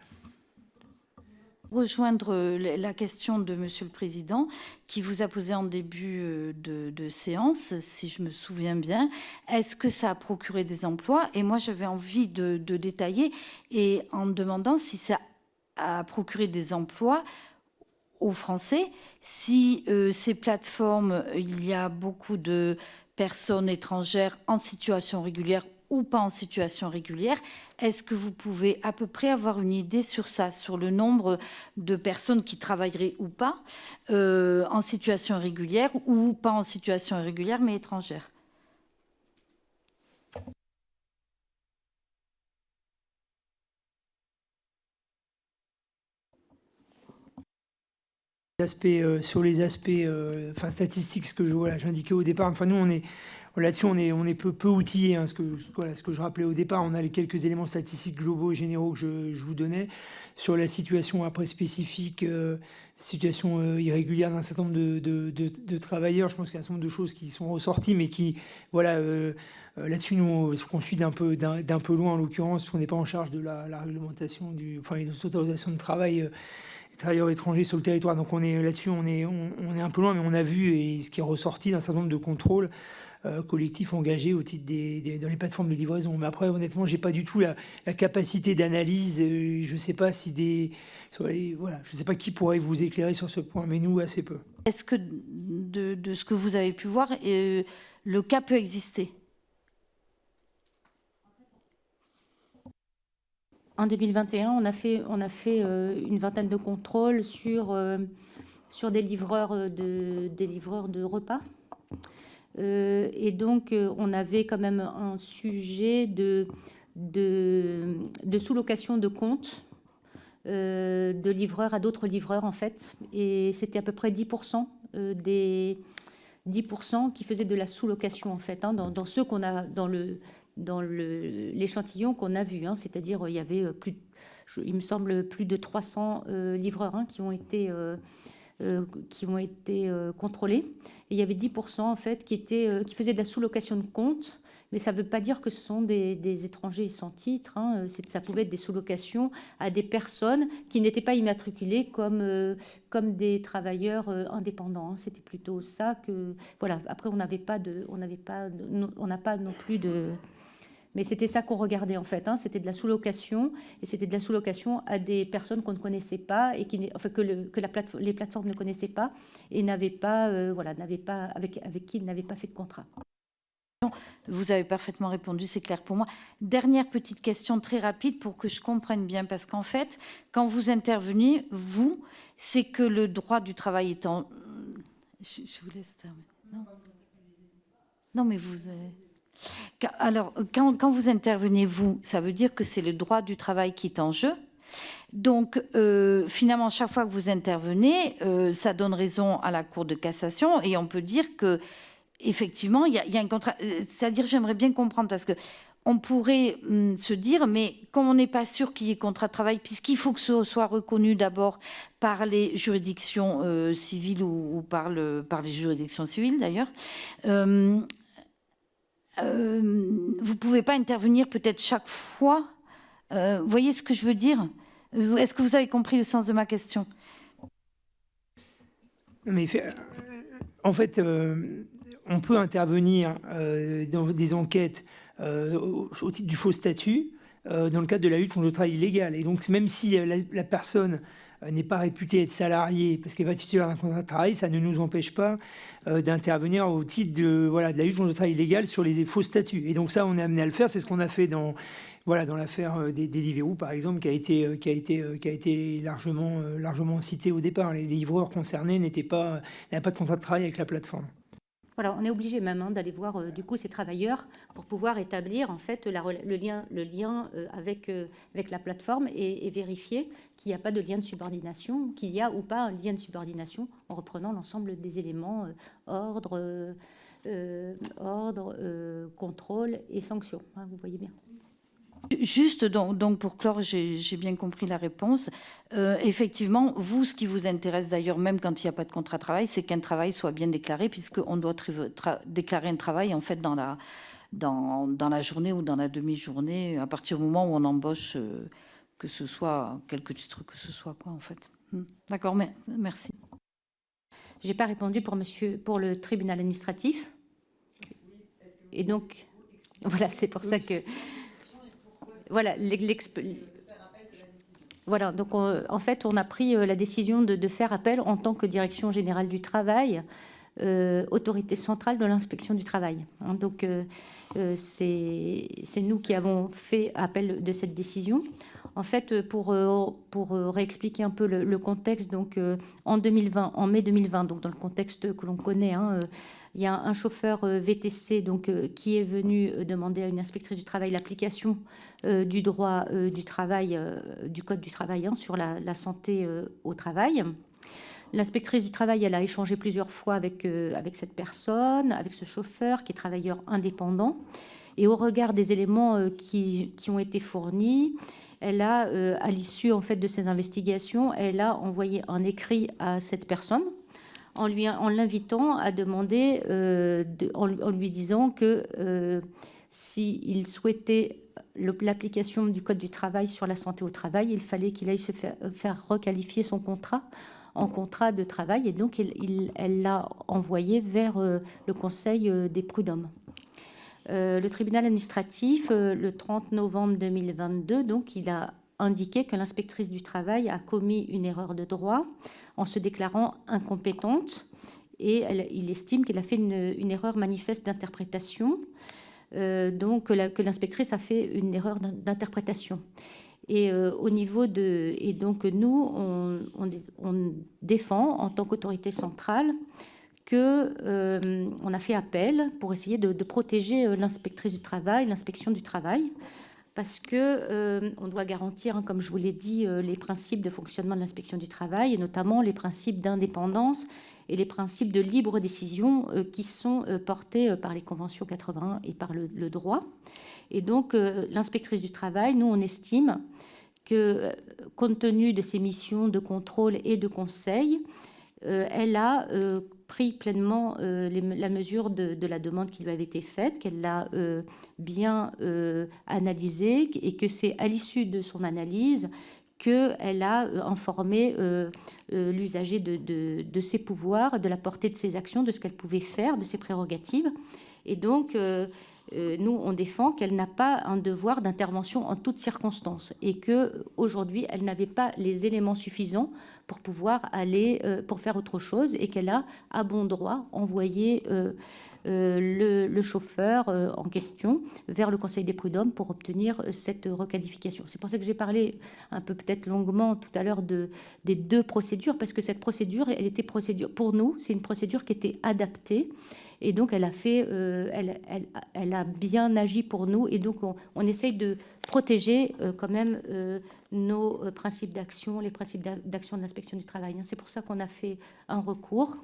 Rejoindre la question de Monsieur le Président qui vous a posé en début de séance, si je me souviens bien. Est-ce que ça a procuré des emplois? Et moi, j'avais envie de détailler et en me demandant si ça a procuré des emplois aux Français, si ces plateformes, il y a beaucoup de personnes étrangères en situation régulière ou pas en situation régulière. Est-ce que vous pouvez à peu près avoir une idée sur ça, sur le nombre de personnes qui travailleraient ou pas en situation régulière ou pas en situation irrégulière mais étrangère? Sur les aspects statistiques, ce que j'indiquais au départ, nous, là-dessus, on est peu outillés. Hein, ce que je rappelais au départ, on a les quelques éléments statistiques globaux et généraux que je vous donnais. Sur la situation après spécifique, situation irrégulière d'un certain nombre de travailleurs, je pense qu'il y a un certain nombre de choses qui sont ressorties, mais qui, là-dessus, nous, qu'on suit d'un peu loin, en l'occurrence, parce qu'on n'est pas en charge de la réglementation, les autorisations de travail travailleurs étrangers sur le territoire. Donc on est là-dessus, on est un peu loin, mais on a vu, et ce qui est ressorti d'un certain nombre de contrôles collectifs engagés au titre dans les plateformes de livraison. Mais après, honnêtement, j'ai pas du tout la capacité d'analyse. Je sais pas si voilà, je sais pas qui pourrait vous éclairer sur ce point, mais nous, assez peu. Est-ce que de ce que vous avez pu voir, le cas peut exister? En 2021, on a fait une vingtaine de contrôles sur des livreurs de repas. Et donc, on avait quand même un sujet de sous-location de comptes de livreurs à d'autres livreurs, en fait. Et c'était à peu près 10% des 10% qui faisaient de la sous-location, en fait, hein, dans ceux qu'on a dans l'échantillon qu'on a vu, hein, c'est-à-dire il y avait il me semble plus de 300 livreurs, hein, qui ont été contrôlés. Et il y avait 10% en fait qui faisaient de la sous-location de compte, mais ça ne veut pas dire que ce sont des étrangers sans titre, hein. Ça pouvait être des sous-locations à des personnes qui n'étaient pas immatriculées comme des travailleurs indépendants, hein. C'était plutôt ça que... Voilà, après on n'a pas non plus de... Mais c'était ça qu'on regardait en fait, hein. C'était de la sous-location, et c'était de la sous-location à des personnes qu'on ne connaissait pas et les plateformes ne connaissaient pas et avec qui ils n'avaient pas fait de contrat. Vous avez parfaitement répondu, c'est clair pour moi. Dernière petite question très rapide pour que je comprenne bien, parce qu'en fait, quand vous intervenez, c'est que le droit du travail est en... Je vous laisse terminer. Non, mais vous... Alors, quand vous intervenez, ça veut dire que c'est le droit du travail qui est en jeu. Donc, finalement, chaque fois que vous intervenez, ça donne raison à la Cour de cassation et on peut dire que effectivement, il y a un contrat. C'est-à-dire, j'aimerais bien comprendre parce que on pourrait se dire, mais comme on n'est pas sûr qu'il y ait contrat de travail, puisqu'il faut que ce soit reconnu d'abord par les juridictions civiles ou par les juridictions civiles d'ailleurs. Vous pouvez pas intervenir peut-être chaque fois. Vous voyez ce que je veux dire? Est-ce que vous avez compris le sens de ma question? Mais en fait, on peut intervenir dans des enquêtes au titre du faux statut dans le cadre de la lutte contre le travail illégal. Et donc, même si la personne n'est pas réputée être salariée parce qu'elle n'est pas titulaire d'un contrat de travail, ça ne nous empêche pas d'intervenir au titre de la lutte contre le travail illégal sur les faux statuts. Et donc ça, on est amené à le faire. C'est ce qu'on a fait dans l'affaire des Deliveroo, par exemple, qui a été largement citée au départ. Les livreurs concernés n'avaient pas de contrat de travail avec la plateforme. Voilà, on est obligé même d'aller voir du coup ces travailleurs pour pouvoir établir en fait le lien avec la plateforme et vérifier qu'il n'y a pas de lien de subordination, qu'il y a ou pas un lien de subordination en reprenant l'ensemble des éléments ordre, contrôle et sanction, hein, vous voyez bien. Juste donc pour clore, j'ai bien compris la réponse. Effectivement, vous, ce qui vous intéresse d'ailleurs, même quand il n'y a pas de contrat de travail, c'est qu'un travail soit bien déclaré, puisqu'on doit déclarer un travail en fait dans la journée ou dans la demi-journée, à partir du moment où on embauche, que ce soit quelque titre que ce soit, quoi, en fait. D'accord, mais merci. J'ai pas répondu pour le tribunal administratif. Et donc, voilà, c'est pour ça que... Voilà, voilà, donc en fait, on a pris la décision de faire appel en tant que Direction générale du travail, autorité centrale de l'inspection du travail. Hein, donc, c'est nous qui avons fait appel de cette décision. En fait, pour réexpliquer un peu le contexte, donc en mai 2020, donc dans le contexte que l'on connaît, hein, il y a un chauffeur VTC donc, qui est venu demander à une inspectrice du travail l'application du droit du travail, du Code du travail, hein, sur la santé au travail. L'inspectrice du travail, elle a échangé plusieurs fois avec cette personne, avec ce chauffeur qui est travailleur indépendant. Et au regard des éléments qui ont été fournis, elle a, à l'issue en fait, de ces investigations, elle a envoyé un écrit à cette personne en l'invitant à demander, en lui disant que s'il souhaitait l'application du Code du travail sur la santé au travail, il fallait qu'il aille faire requalifier son contrat en contrat de travail, et donc elle l'a envoyé vers le Conseil des prud'hommes. Le tribunal administratif, le 30 novembre 2022, donc, il a indiqué que l'inspectrice du travail a commis une erreur de droit en se déclarant incompétente, et il estime qu'elle a fait une erreur manifeste d'interprétation, donc que l'inspectrice a fait une erreur d'interprétation. Et au niveau de... Et donc nous, on défend en tant qu'autorité centrale que on a fait appel pour essayer de protéger l'inspectrice du travail, l'inspection du travail, parce que on doit garantir, comme je vous l'ai dit, les principes de fonctionnement de l'inspection du travail, et notamment les principes d'indépendance et les principes de libre décision qui sont portés par les conventions 81 et par le droit. Et donc l'inspectrice du travail, nous on estime que, compte tenu de ses missions de contrôle et de conseil, elle a pris pleinement la mesure de la demande qui lui avait été faite, qu'elle l'a bien analysée, et que c'est à l'issue de son analyse qu'elle a informé l'usager de ses pouvoirs, de la portée de ses actions, de ce qu'elle pouvait faire, de ses prérogatives. Et donc, nous, on défend qu'elle n'a pas un devoir d'intervention en toutes circonstances, et qu'aujourd'hui, elle n'avait pas les éléments suffisants pour pouvoir aller, pour faire autre chose, et qu'elle a, à bon droit, envoyé le chauffeur en question vers le Conseil des prud'hommes pour obtenir cette requalification. C'est pour ça que j'ai parlé un peu peut-être longuement tout à l'heure des deux procédures, parce que cette procédure, elle était pour nous, c'est une procédure qui était adaptée. Et donc, elle a bien agi pour nous. Et donc, on essaye de protéger quand même nos principes d'action, les principes d'action de l'inspection du travail. C'est pour ça qu'on a fait un recours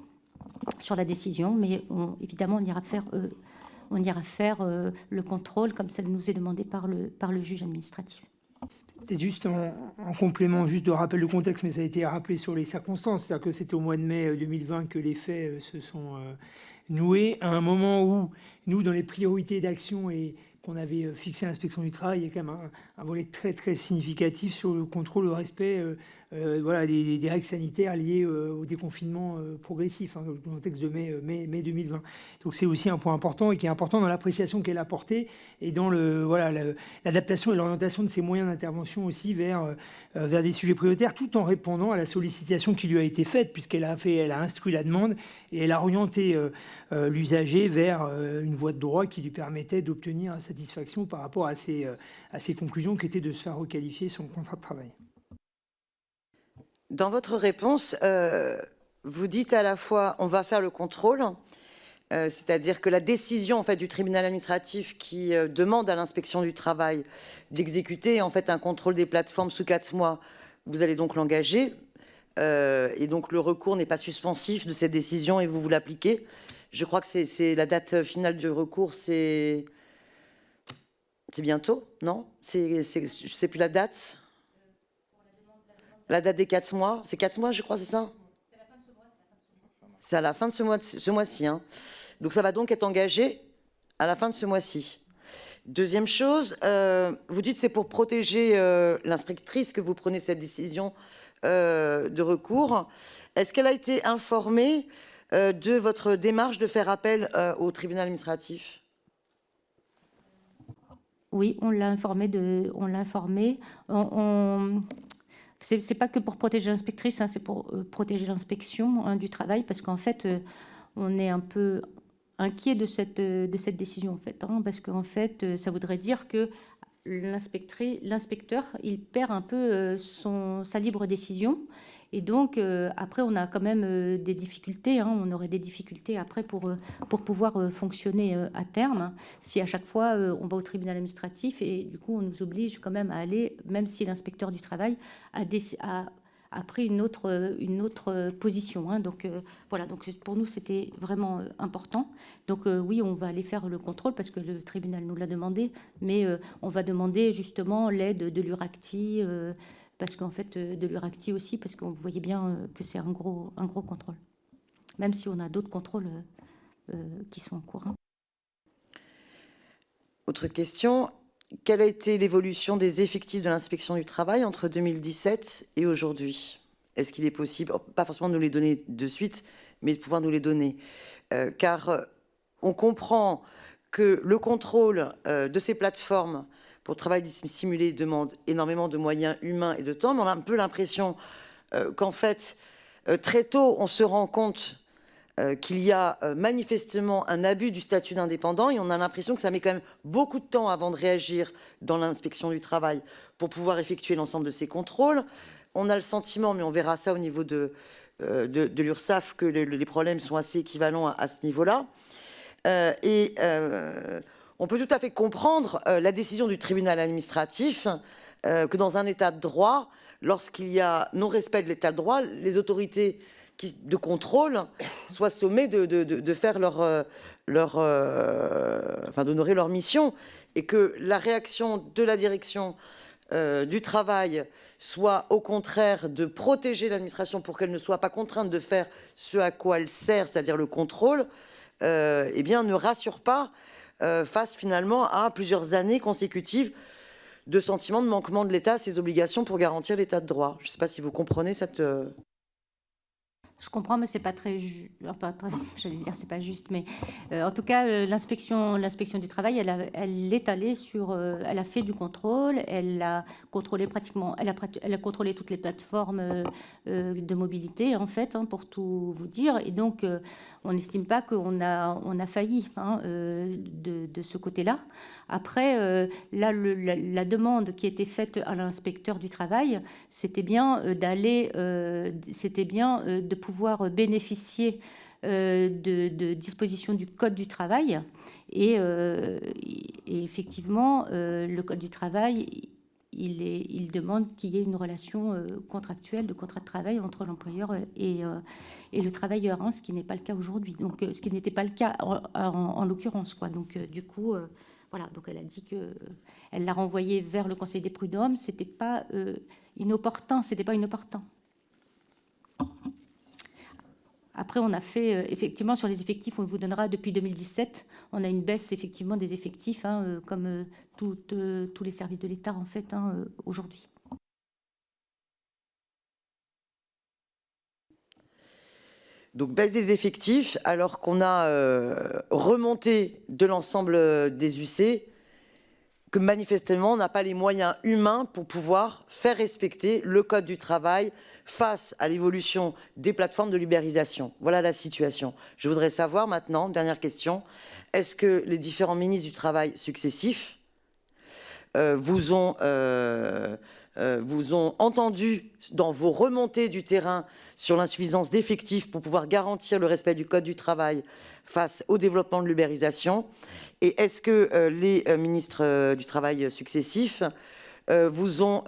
sur la décision. Mais évidemment, on ira faire le contrôle, comme ça nous est demandé par le juge administratif. Peut-être juste en complément, juste de rappel le contexte, mais ça a été rappelé sur les circonstances. C'est-à-dire que c'était au mois de mai 2020 que les faits se sont noués, à un moment où nous, dans les priorités d'action et qu'on avait fixé à l'inspection du travail, il y a quand même un volet très très significatif sur le contrôle, le respect voilà, des règles sanitaires liées au déconfinement progressif, dans le contexte de mai 2020. Donc c'est aussi un point important, et qui est important dans l'appréciation qu'elle a portée et dans l'adaptation et l'orientation de ses moyens d'intervention aussi vers des sujets prioritaires, tout en répondant à la sollicitation qui lui a été faite, puisqu'elle a instruit la demande et elle a orienté l'usager vers une voie de droit qui lui permettait d'obtenir satisfaction par rapport à ses conclusions, qui étaient de se faire requalifier son contrat de travail. Dans votre réponse, vous dites à la fois on va faire le contrôle, c'est-à-dire que la décision en fait, du tribunal administratif qui demande à l'inspection du travail d'exécuter en fait, un contrôle des plateformes sous 4 mois, vous allez donc l'engager, et donc le recours n'est pas suspensif de cette décision et vous l'appliquez. Je crois que c'est la date finale du recours, c'est bientôt, non? Je ne sais plus la date. La date des 4 mois, c'est 4 mois, je crois, c'est ça? C'est à la fin de ce mois-ci. Hein. Donc ça va donc être engagé à la fin de ce mois-ci. Deuxième chose, vous dites c'est pour protéger l'inspectrice que vous prenez cette décision de recours. Est-ce qu'elle a été informée de votre démarche de faire appel au tribunal administratif? Oui, on l'a informé. C'est pas que pour protéger l'inspectrice, c'est pour protéger l'inspection du travail, parce qu'en fait, on est un peu inquiet de cette décision, en fait, parce qu'en fait, ça voudrait dire que l'inspecteur, il perd un peu sa libre décision. Et donc, après, on a quand même des difficultés. On aurait des difficultés après pour pouvoir fonctionner à terme, si à chaque fois on va au tribunal administratif, et du coup, on nous oblige quand même à aller, même si l'inspecteur du travail a pris une autre position. Donc, voilà. Donc, pour nous, c'était vraiment important. Donc, oui, on va aller faire le contrôle parce que le tribunal nous l'a demandé, mais on va demander justement l'aide de l'URACTI, parce qu'en fait, de l'URACTI aussi, parce qu'on voyait bien que c'est un gros contrôle, même si on a d'autres contrôles qui sont en cours. Autre question, quelle a été l'évolution des effectifs de l'inspection du travail entre 2017 et aujourd'hui? Est-ce qu'il est possible, pas forcément de nous les donner de suite, mais de pouvoir nous les donner? Car on comprend que le contrôle de ces plateformes pour le travail dissimulé demande énormément de moyens humains et de temps, mais on a un peu l'impression qu'en fait, très tôt, on se rend compte qu'il y a manifestement un abus du statut d'indépendant, et on a l'impression que ça met quand même beaucoup de temps avant de réagir dans l'inspection du travail pour pouvoir effectuer l'ensemble de ces contrôles. On a le sentiment, mais on verra ça au niveau de l'URSSAF, que les problèmes sont assez équivalents à ce niveau-là. On peut tout à fait comprendre la décision du tribunal administratif que dans un état de droit, lorsqu'il y a non-respect de l'état de droit, les autorités de contrôle soient sommées de faire d'honorer leur mission, et que la réaction de la direction du travail soit au contraire de protéger l'administration pour qu'elle ne soit pas contrainte de faire ce à quoi elle sert, c'est-à-dire le contrôle, eh bien, ne rassure pas face finalement à plusieurs années consécutives de sentiments de manquement de l'État à ses obligations pour garantir l'état de droit. Je ne sais pas si vous comprenez cette... Je comprends, mais c'est pas très, j'allais dire c'est pas juste, mais en tout cas l'inspection du travail, elle est allée sur, elle a fait du contrôle, elle a contrôlé pratiquement, elle a contrôlé toutes les plateformes de mobilité en fait, hein, pour tout vous dire, et donc on n'estime pas qu'on a failli de ce côté-là. Après, là, la demande qui était faite à l'inspecteur du travail, c'était bien de pouvoir bénéficier de dispositions du Code du travail. Et effectivement, le Code du travail, il demande qu'il y ait une relation contractuelle, de contrat de travail entre l'employeur et le travailleur, hein, ce qui n'est pas le cas aujourd'hui. Donc, ce qui n'était pas le cas en l'occurrence, quoi. Donc, du coup... Voilà, donc elle a dit qu'elle l'a renvoyé vers le Conseil des prud'hommes. C'était pas inopportun, c'était pas inopportun. Après, on a fait effectivement sur les effectifs, on vous donnera depuis 2017, on a une baisse effectivement des effectifs, hein, comme tous les services de l'État en fait, hein, aujourd'hui. Donc baisse des effectifs, alors qu'on a remonté de l'ensemble des UC, que manifestement on n'a pas les moyens humains pour pouvoir faire respecter le Code du travail face à l'évolution des plateformes de libéralisation. Voilà la situation. Je voudrais savoir maintenant, dernière question, est-ce que les différents ministres du Travail successifs vous ont entendu dans vos remontées du terrain sur l'insuffisance d'effectifs pour pouvoir garantir le respect du Code du travail face au développement de l'ubérisation? Et est-ce que les ministres du Travail successifs vous ont,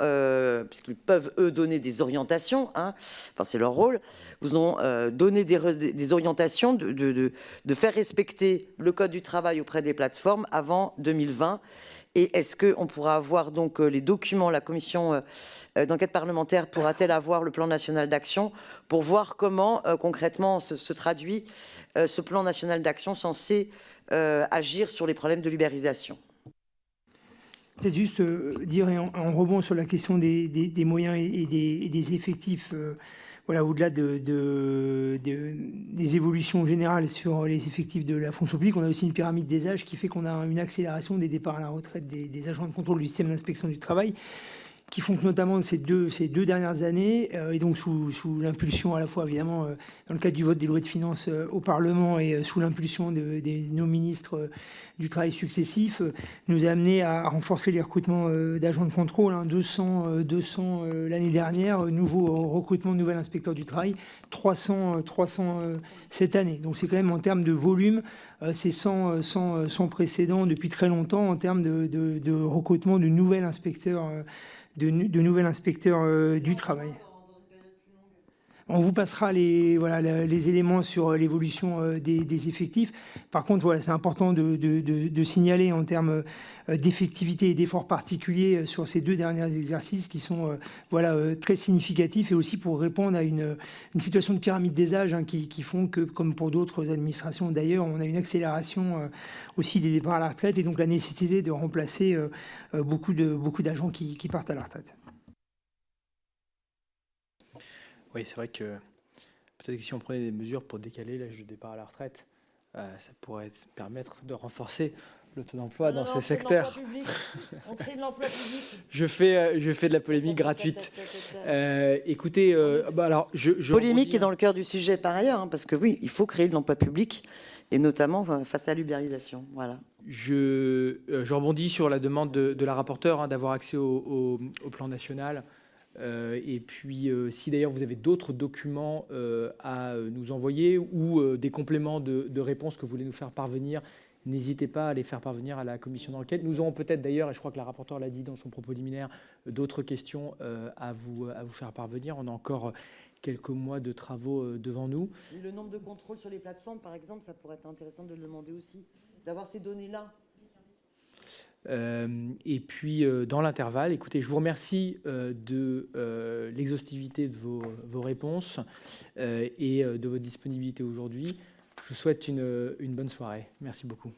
puisqu'ils peuvent eux donner des orientations, hein, enfin c'est leur rôle, vous ont donné des orientations de faire respecter le Code du travail auprès des plateformes avant 2020? Et est-ce qu'on pourra avoir donc les documents, la commission d'enquête parlementaire pourra-t-elle avoir le plan national d'action pour voir comment concrètement se traduit ce plan national d'action censé agir sur les problèmes de l'ubérisation? Peut-être juste dire en rebond sur la question des moyens et des effectifs, voilà, au-delà des évolutions générales sur les effectifs de la fonction publique, on a aussi une pyramide des âges qui fait qu'on a une accélération des départs à la retraite des agents de contrôle du système d'inspection du travail, qui font que notamment ces deux dernières années, et donc sous l'impulsion à la fois évidemment dans le cadre du vote des lois de finances au Parlement et sous l'impulsion de nos ministres du travail successifs, nous a amené à renforcer les recrutements d'agents de contrôle, hein, 200 l'année dernière, nouveau recrutement de nouvel inspecteur du travail, 300 cette année. Donc c'est quand même en termes de volume, c'est sans précédent depuis très longtemps en termes de recrutement de nouvel inspecteur du travail. On vous passera les éléments sur l'évolution des effectifs. Par contre, voilà, c'est important de signaler en termes d'effectivité et d'efforts particuliers sur ces 2 derniers exercices qui sont très significatifs, et aussi pour répondre à une situation de pyramide des âges qui font que, comme pour d'autres administrations d'ailleurs, on a une accélération aussi des départs à la retraite, et donc la nécessité de remplacer beaucoup d'agents qui partent à la retraite. Oui, c'est vrai que peut-être que si on prenait des mesures pour décaler l'âge de départ à la retraite, ça pourrait permettre de renforcer le taux d'emploi dans ces secteurs. On crée de l'emploi public. Je fais de la polémique gratuite. Écoutez, alors je Polémique rebondis, est dans le cœur du sujet par ailleurs, parce que oui, il faut créer de l'emploi public, et notamment face à l'ubérisation. Voilà. Je rebondis sur la demande de la rapporteure d'avoir accès au plan national. Et puis, si d'ailleurs vous avez d'autres documents à nous envoyer ou des compléments de réponse que vous voulez nous faire parvenir, n'hésitez pas à les faire parvenir à la commission d'enquête. Nous aurons peut-être d'ailleurs, et je crois que la rapporteure l'a dit dans son propos liminaire, d'autres questions à vous faire parvenir. On a encore quelques mois de travaux devant nous. Et le nombre de contrôles sur les plateformes, par exemple, ça pourrait être intéressant de le demander aussi, d'avoir ces données-là. Et puis, dans l'intervalle, écoutez, je vous remercie de l'exhaustivité de vos réponses et de votre disponibilité aujourd'hui. Je vous souhaite une bonne soirée. Merci beaucoup.